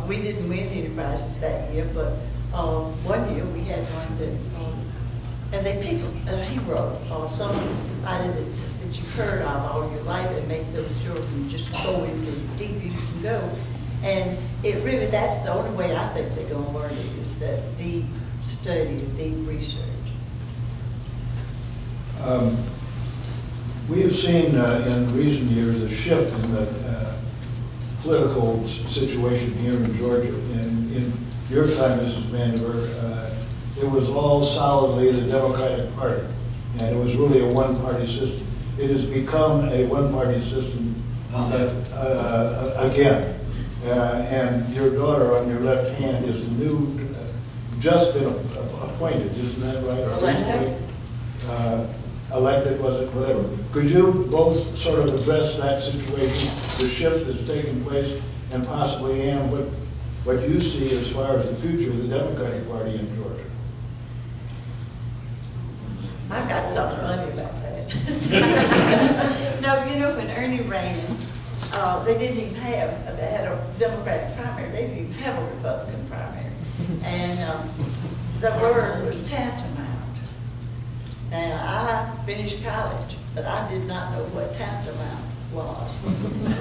we didn't win any prizes that year, but one year we had one that, and they picked a hero or somebody that you've heard of all your life and make those children just go into deep you can go. And it really, that's the only way I think they're going to learn it, is that deep study and deep research. We have seen in recent years a shift in the political situation here in Georgia. In your time, Mrs. Vandiver, it was all solidly the Democratic Party, and it was really a one-party system. It has become a one-party system again. And your daughter on your left hand is new, just been appointed, isn't that right? Elected, was it, whatever. Could you both sort of address that situation, the shift that's taken place, and possibly, Ann, what what you see as far as the future of the Democratic Party in Georgia. I've got something funny about that. No, you know, when Ernie ran, they didn't even have, they had a Democratic primary, they didn't even have a Republican primary. And the word was tantamount. Now, I finished college, but I did not know what tantamount was.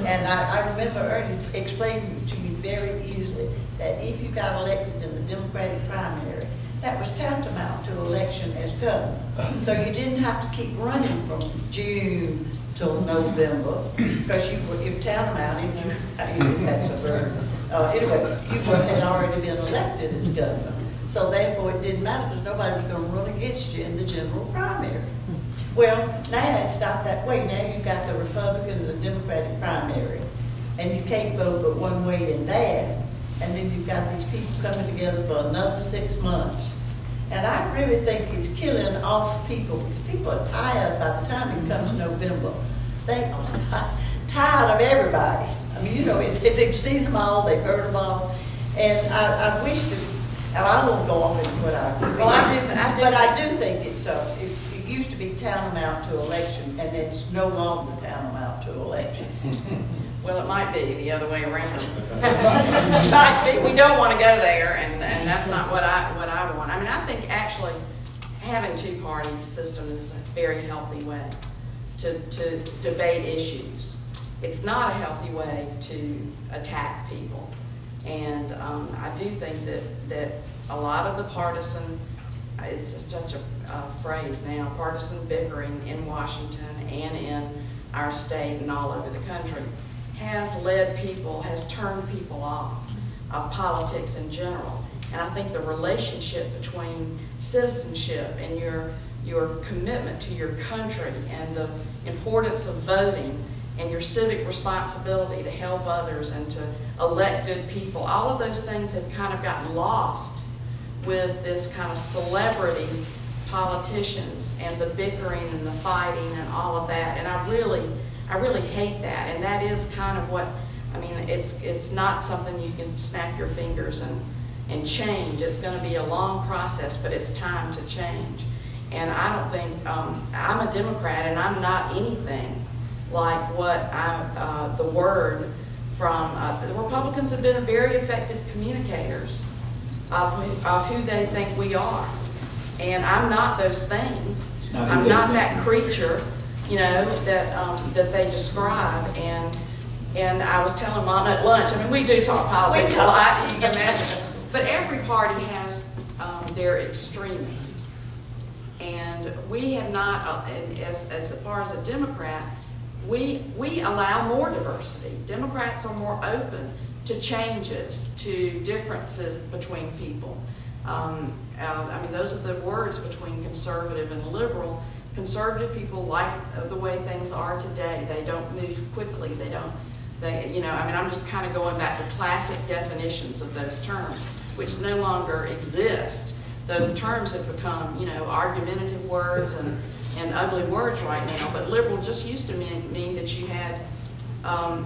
And I remember Ernie explaining to me very easily that if you got elected in the Democratic primary, that was tantamount to election as governor. So you didn't have to keep running from June till November, because you were, if tantamount, that's a verb. Anyway, you had already been elected as governor. So therefore it didn't matter, because nobody was going to run against you in the general primary. Well, now it's not that way. Now you've got the Republican and the Democratic primary, and you can't vote but one way in that. And then you've got these people coming together for another 6 months. And I really think it's killing off people. People are tired by the time it comes November. They are tired of everybody. I mean, you know, they've seen them all, they've heard them all. And I wish that, and I won't go off into what I agree. Well, I do but I do think it's, it used to be tantamount to election, and it's no longer tantamount to election. Well, it might be the other way around. We don't want to go there, and that's not what I want. I mean, I think actually having two-party system is a very healthy way to debate issues. It's not a healthy way to attack people, and I do think that a lot of the partisan, it's just such a phrase now, partisan bickering in Washington and in our state and all over the country has led people, has turned people off of politics in general. And I think the relationship between citizenship and your commitment to your country and the importance of voting and your civic responsibility to help others and to elect good people, all of those things have kind of gotten lost with this kind of celebrity politicians and the bickering and the fighting and all of that. And I really hate that, and that is kind of what, I mean, it's not something you can snap your fingers and change. It's going to be a long process, but it's time to change. And I don't think, I'm a Democrat, and I'm not anything like what the word from, the Republicans have been very effective communicators of who they think we are. And I'm not those things. I'm not that creature, you know, that they describe. And I was telling Mom at lunch, I mean, we do talk politics a lot, you can imagine. But every party has their extremists. And we have not, as far as a Democrat, we allow more diversity. Democrats are more open to changes, to differences between people. I mean, those are the words between conservative and liberal. Conservative people like the way things are today. They don't move quickly. You know, I mean, I'm just kind of going back to classic definitions of those terms, which no longer exist. Those terms have become, you know, argumentative words and ugly words right now. But liberal just used to mean that you had,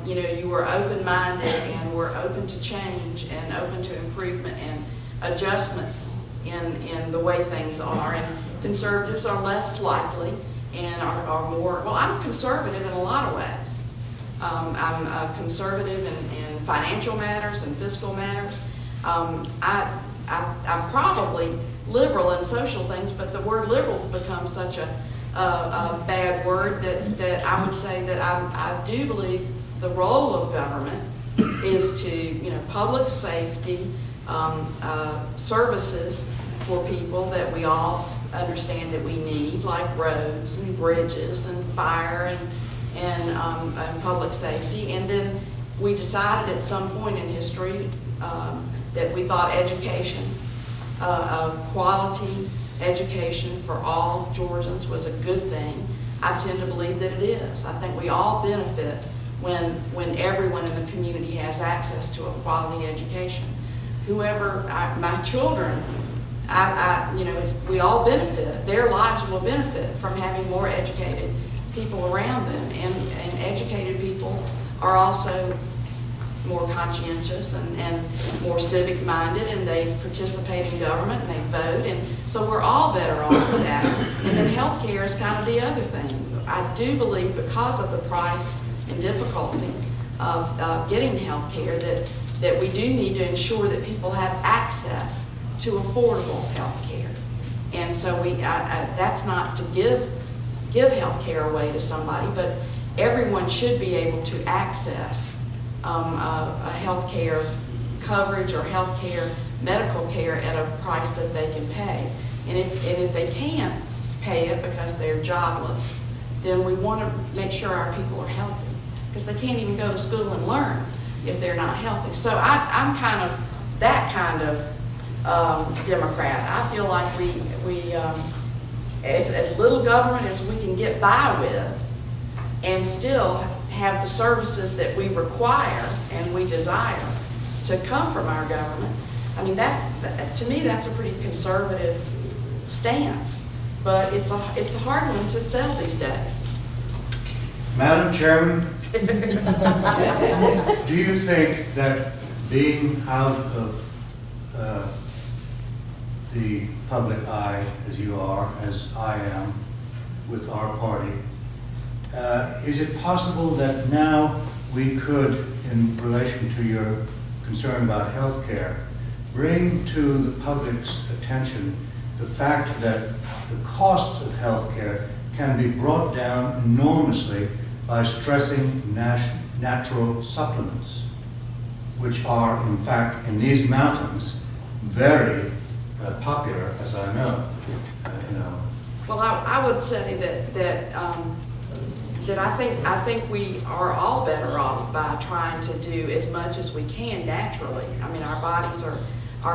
you know, you were open-minded and were open to change and open to improvement and adjustments in the way things are. And conservatives are less likely and are more, well, I'm conservative in a lot of ways. I'm conservative in financial matters and fiscal matters. I'm probably liberal in social things, but the word liberal's become such a bad word that I would say that I do believe the role of government is to, you know, public safety, services for people that we all understand that we need, like roads and bridges and fire and public safety. And then we decided at some point in history that we thought education, quality education for all Georgians was a good thing. I tend to believe that it is. I think we all benefit when everyone in the community has access to a quality education. Whoever, my children, you know, we all benefit. Their lives will benefit from having more educated people around them. And educated people are also more conscientious and more civic-minded, and they participate in government and they vote, and so we're all better off for that. And then health care is kind of the other thing. I do believe because of the price and difficulty of getting health care that we do need to ensure that people have access to affordable health care. And so that's not to give health care away to somebody, but everyone should be able to access a health care coverage or health care, medical care at a price that they can pay. And if they can't pay it because they're jobless, then we want to make sure our people are healthy, because they can't even go to school and learn if they're not healthy. So I'm kind of that kind of Democrat. I feel like we as little government as we can get by with and still have the services that we require and we desire to come from our government. I mean, to me, that's a pretty conservative stance, but it's a hard one to sell these days. Madam Chairman, do you think that being out of the public eye, as you are, as I am, with our party, is it possible that now we could, in relation to your concern about health care, bring to the public's attention the fact that the costs of health care can be brought down enormously by stressing natural supplements, which are, in fact, in these mountains, very popular, as I know. Well, I would say that I think we are all better off by trying to do as much as we can naturally. I mean, our bodies are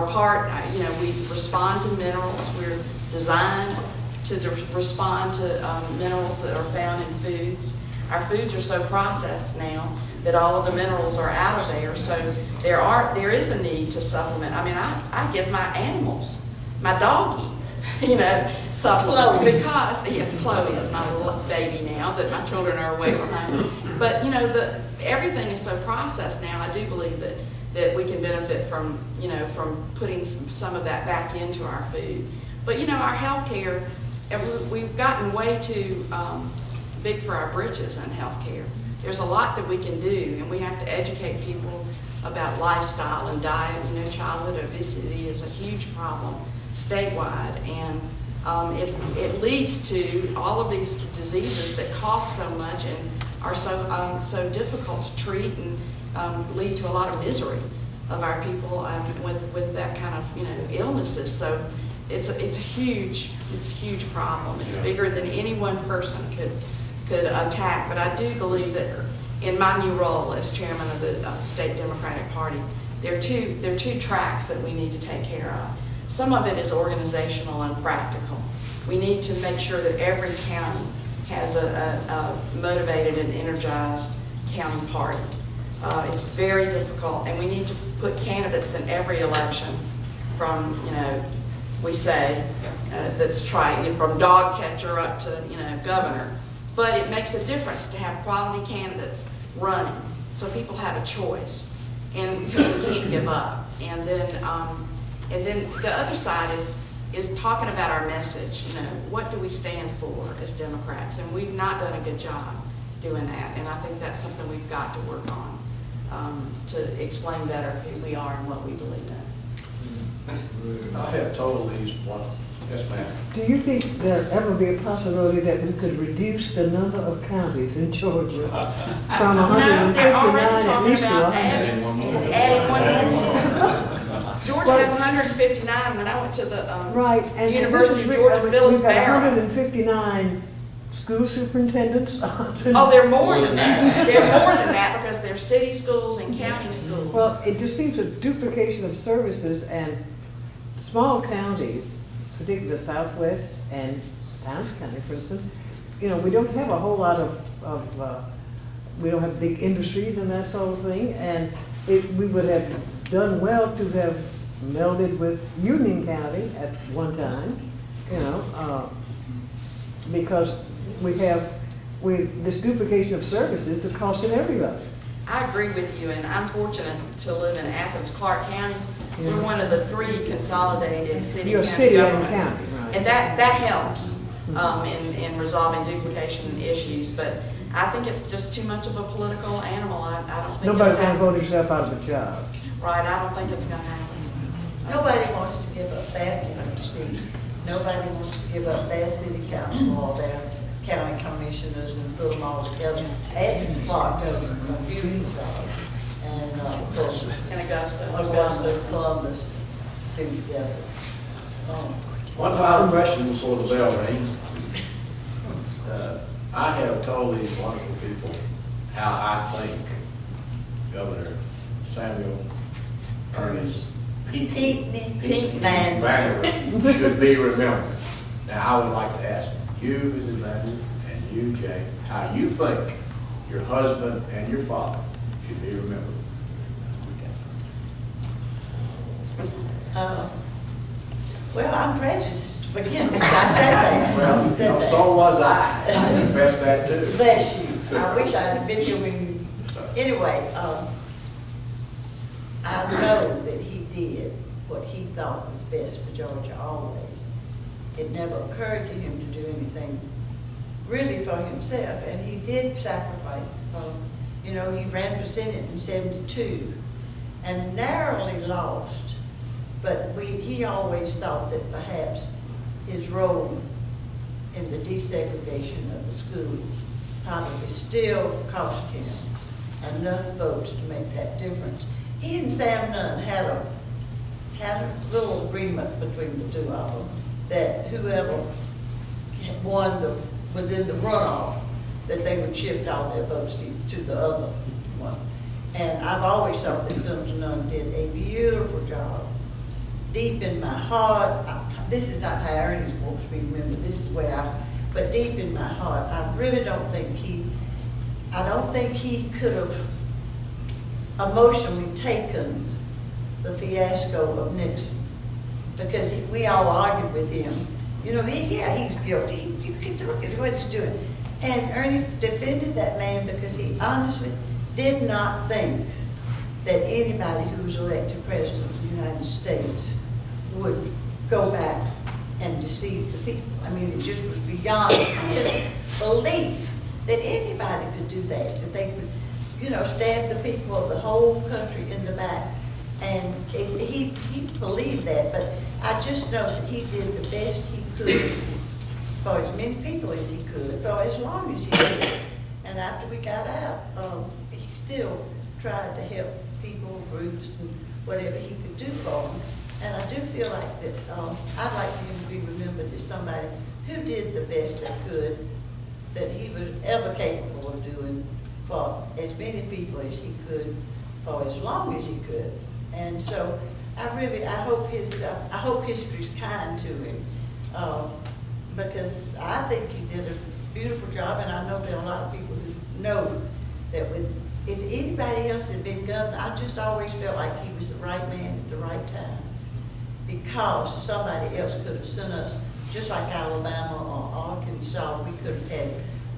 part. We respond to minerals. We're designed to respond to minerals that are found in foods. Our foods are so processed now that all of the minerals are out of there. So there is a need to supplement. I mean, I give my animals, my doggy, supplements because, yes, Chloe is my little baby now that my children are away from home. But, everything is so processed now, I do believe that we can benefit from, from putting some of that back into our food. But, our health care, we've gotten way too big for our britches in health care. There's a lot that we can do, and we have to educate people about lifestyle and diet. Childhood obesity is a huge problem statewide, and it leads to all of these diseases that cost so much and are so difficult to treat and lead to a lot of misery of our people with that kind of illnesses. So it's a huge problem. It's bigger than any one person could attack. But I do believe that in my new role as chairman of the State Democratic Party, there are two tracks that we need to take care of. Some of it is organizational and practical. We need to make sure that every county has a motivated and energized county party. It's very difficult, and we need to put candidates in every election from, we say, that's trying from dog catcher up to, governor. But it makes a difference to have quality candidates running so people have a choice, and because we can't give up. And then the other side is talking about our message. What do we stand for as Democrats? And we've not done a good job doing that. And I think that's something we've got to work on to explain better who we are and what we believe in. I have told these one. Yes, ma'am. Do you think there'll ever be a possibility that we could reduce the number of counties in Georgia from 159 they're already at talking least to about 100? adding one more. Georgia has 159. When I went to the Right, and University of Georgia, Phyllis we've got Barrow. 159 school superintendents. Oh, they're more than that. They're more than that because they're city schools and county schools. Well, it just seems a duplication of services, and small counties, particularly the Southwest and Towns County, for instance, we don't have a whole lot of we don't have big industries and that sort of thing, and we would have done well to have melded with Union County at one time, because we have this duplication of services that costed everybody. I agree with you, and I'm fortunate to live in Athens, Clark County. We're one of the 3 consolidated city You're county city and governments. county, right. And that helps in resolving duplication issues, but I think it's just too much of a political animal. I don't think Nobody's it'll gonna vote happen. himself out of a job. Right, I don't think it's gonna happen. Nobody wants to give up their county seat. Nobody wants to give up their city council or their county commissioners and put them all together. Athens Clark does a beautiful job. And, of course, In Augusta. Augusta, Columbus do together. One final question before the bell rings. I have told these wonderful people how I think Governor Samuel Ernest Pete Vandiver should be remembered. Now, I would like to ask you, Mrs. Vandiver, and you, Jay, how you think your husband and your father should be remembered. Well, I'm prejudiced to begin with. I said that. Well, I said that. so was I. I confess that too. Bless you. I wish I had been here when you, anyway, I know that he did what he thought was best for Georgia always. It never occurred to him to do anything really for himself, and he did sacrifice. You know, he ran for Senate in '72 and narrowly lost, but he always thought that perhaps his role in the desegregation of the schools probably still cost him enough votes to make that difference. He and Sam Nunn had a little agreement between the two of them that whoever won within the runoff, that they would shift all their votes to the other one. And I've always thought that Senator Nunn did a beautiful job. Deep in my heart, this is not how Ernest wants me to remember, this is where but deep in my heart, I really don't think he could have emotionally taken the fiasco of Nixon, because we all argued with him. You know, he's guilty. You can look at what he's doing. And Ernie defended that man because he honestly did not think that anybody who was elected president of the United States would go back and deceive the people. I mean, it just was beyond his belief that anybody could do that they could, you know, stab the people of the whole country in the back. And he believed that, but I just know that he did the best he could for as many people as he could, for as long as he could. And after we got out, he still tried to help people, groups, and whatever he could do for them. And I do feel like that I'd like him to be remembered as somebody who did the best they could, that he was ever capable of doing for as many people as he could, for as long as he could. And so I hope history's kind to him, because I think he did a beautiful job, and I know there are a lot of people who know that if anybody else had been governor, I just always felt like he was the right man at the right time, because somebody else could have sent us, just like Alabama or Arkansas, we could have had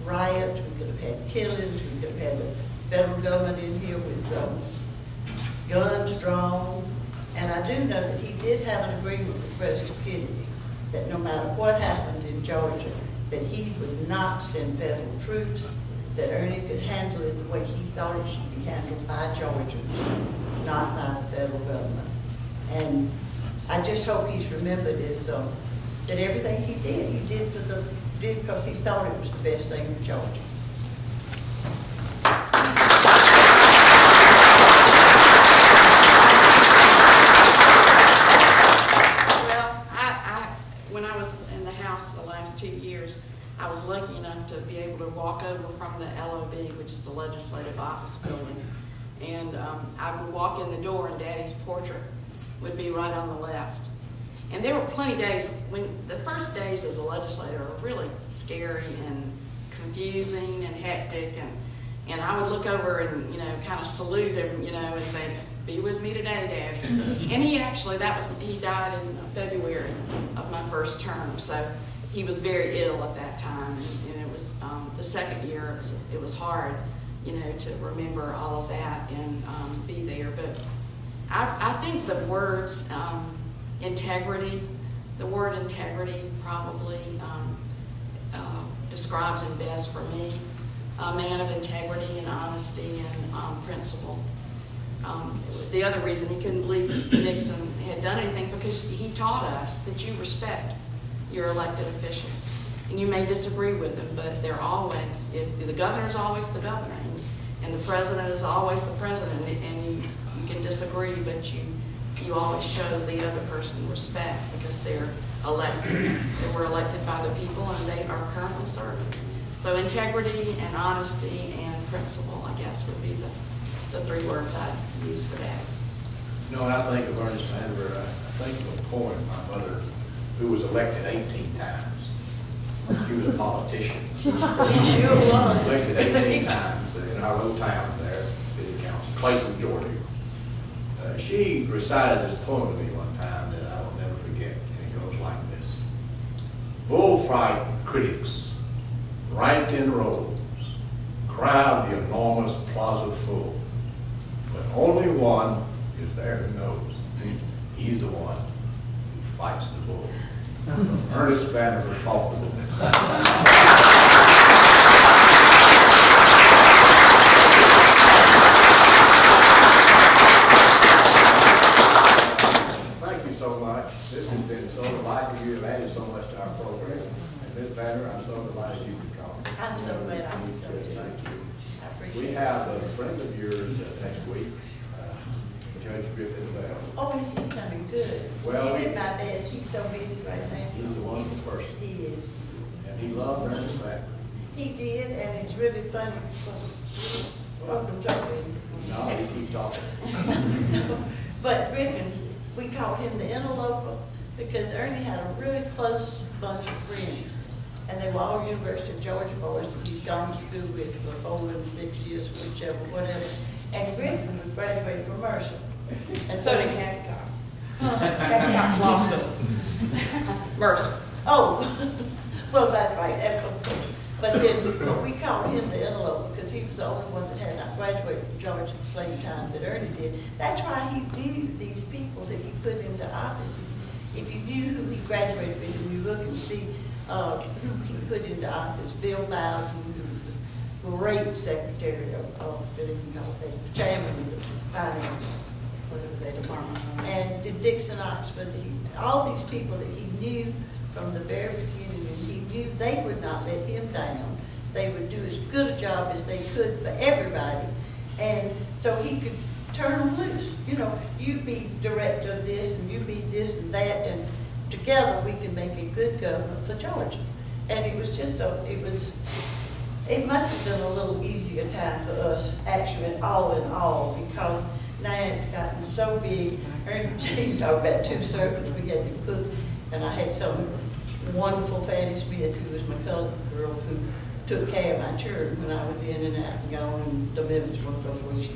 riots, we could have had killings, we could have had the federal government in here with guns drawn. And I do know that he did have an agreement with President Kennedy that no matter what happened in Georgia, that he would not send federal troops, that Ernie could handle it the way he thought it should be handled by Georgians, not by the federal government. And I just hope he's remembered as that everything he did because he thought it was the best thing for Georgia. I was lucky enough to be able to walk over from the LOB, which is the Legislative Office Building, and I would walk in the door and Daddy's portrait would be right on the left. And there were plenty of days when the first days as a legislator were really scary and confusing and hectic, and I would look over and, you know, kind of salute him, you know, and think, "Be with me today, Daddy." And he actually, he died in February of my first term, so he was very ill at that time, and it was the second year, it was hard. you know, to remember all of that and be there. But I think the words integrity, the word integrity probably describes him best for me. A man of integrity and honesty and principle. The other reason he couldn't believe Nixon had done anything, because he taught us that you respect your elected officials. And you may disagree with them, but they're always, if the governor's always the governor, and the president is always the president, and you can disagree, but you always show the other person respect because they're elected. They were elected by the people and they are currently serving. So integrity and honesty and principle, I guess, would be the three words I'd use for that. You know, when I think of Ernest Vandiver, I think of a poem, my mother, who was elected 18 times. She was a politician. She sure was. Elected 18 times in our little town there, city council, Clayton, Georgia. She recited this poem to me one time that I will never forget, and it goes like this. Bullfight critics, ranked in rows, crowd the enormous plaza full, but only one is there who knows. He's the one who fights the bull. Ernest Vandiver fought the bull. Thank you so much. This has been so delightful. You have added so much to our program. And Ms. Vandiver, I'm so delighted you could come. I'm so glad I could come too. Thank you. I appreciate We it. have a friend of yours next week, Judge Griffin Bell. Oh, is he coming? Good. Well, He did my best. He's so busy right now. He's a wonderful person, He is. and he loved Ernest Vandiver. He did, and it's really funny. Welcome, Joey. No, he keeps talking. But Griffin, we called him the interloper because Ernie had a really close bunch of friends. And they were all University of Georgia boys that he's gone to school with for 4 and 6 years, whichever, whatever. And Griffin was graduated from Mercer. And so did Kathy Cox. Kathy Cox Law School. Mercer. Oh, well, that's right. But then we called him the interloper because he was the only one that had not graduated from Georgia at the same time that Ernie did. That's why he knew these people that he put into office. If you knew who he graduated with, and you look and see who he put into office, Bill Bowden, who was the great secretary of the chairman of the finance, whatever that department, and the Dixon Oxford, all these people that he knew from the very beginning, and he knew they would not let him down. They would do as good a job as they could for everybody, and so he could turn them loose. You know, you be director of this, and you be this and that, and together we can make a good government for Georgia. And it was just it must have been a little easier time for us, actually, all in all, because now it's gotten so big. Ernie James talked about 2 servants we had to cook, and I had some wonderful Fanny Smith, who was my cousin girl, who took care of my children when I was in and out and gone, and the minutes and so forth, she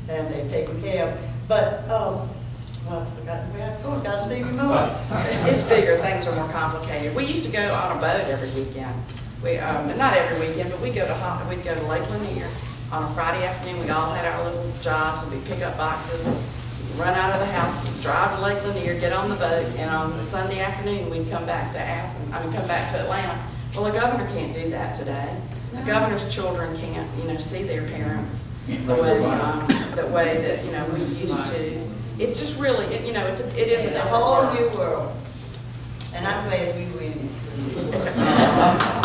down there taking care of. But, well, I forgot where I was going, got to see me more. It's bigger, things are more complicated. We used to go on a boat every weekend. We, not every weekend, but we'd go to Lake Lanier on a Friday afternoon. We all had our little jobs, and we'd pick up boxes and run out of the house, drive to Lake Lanier, get on the boat, and on Sunday afternoon we'd come back to Atlanta. Well, the governor can't do that today. The governor's children can't, see their parents the way that we used to. It's just really, it is a whole new world, and I'm glad we were in it.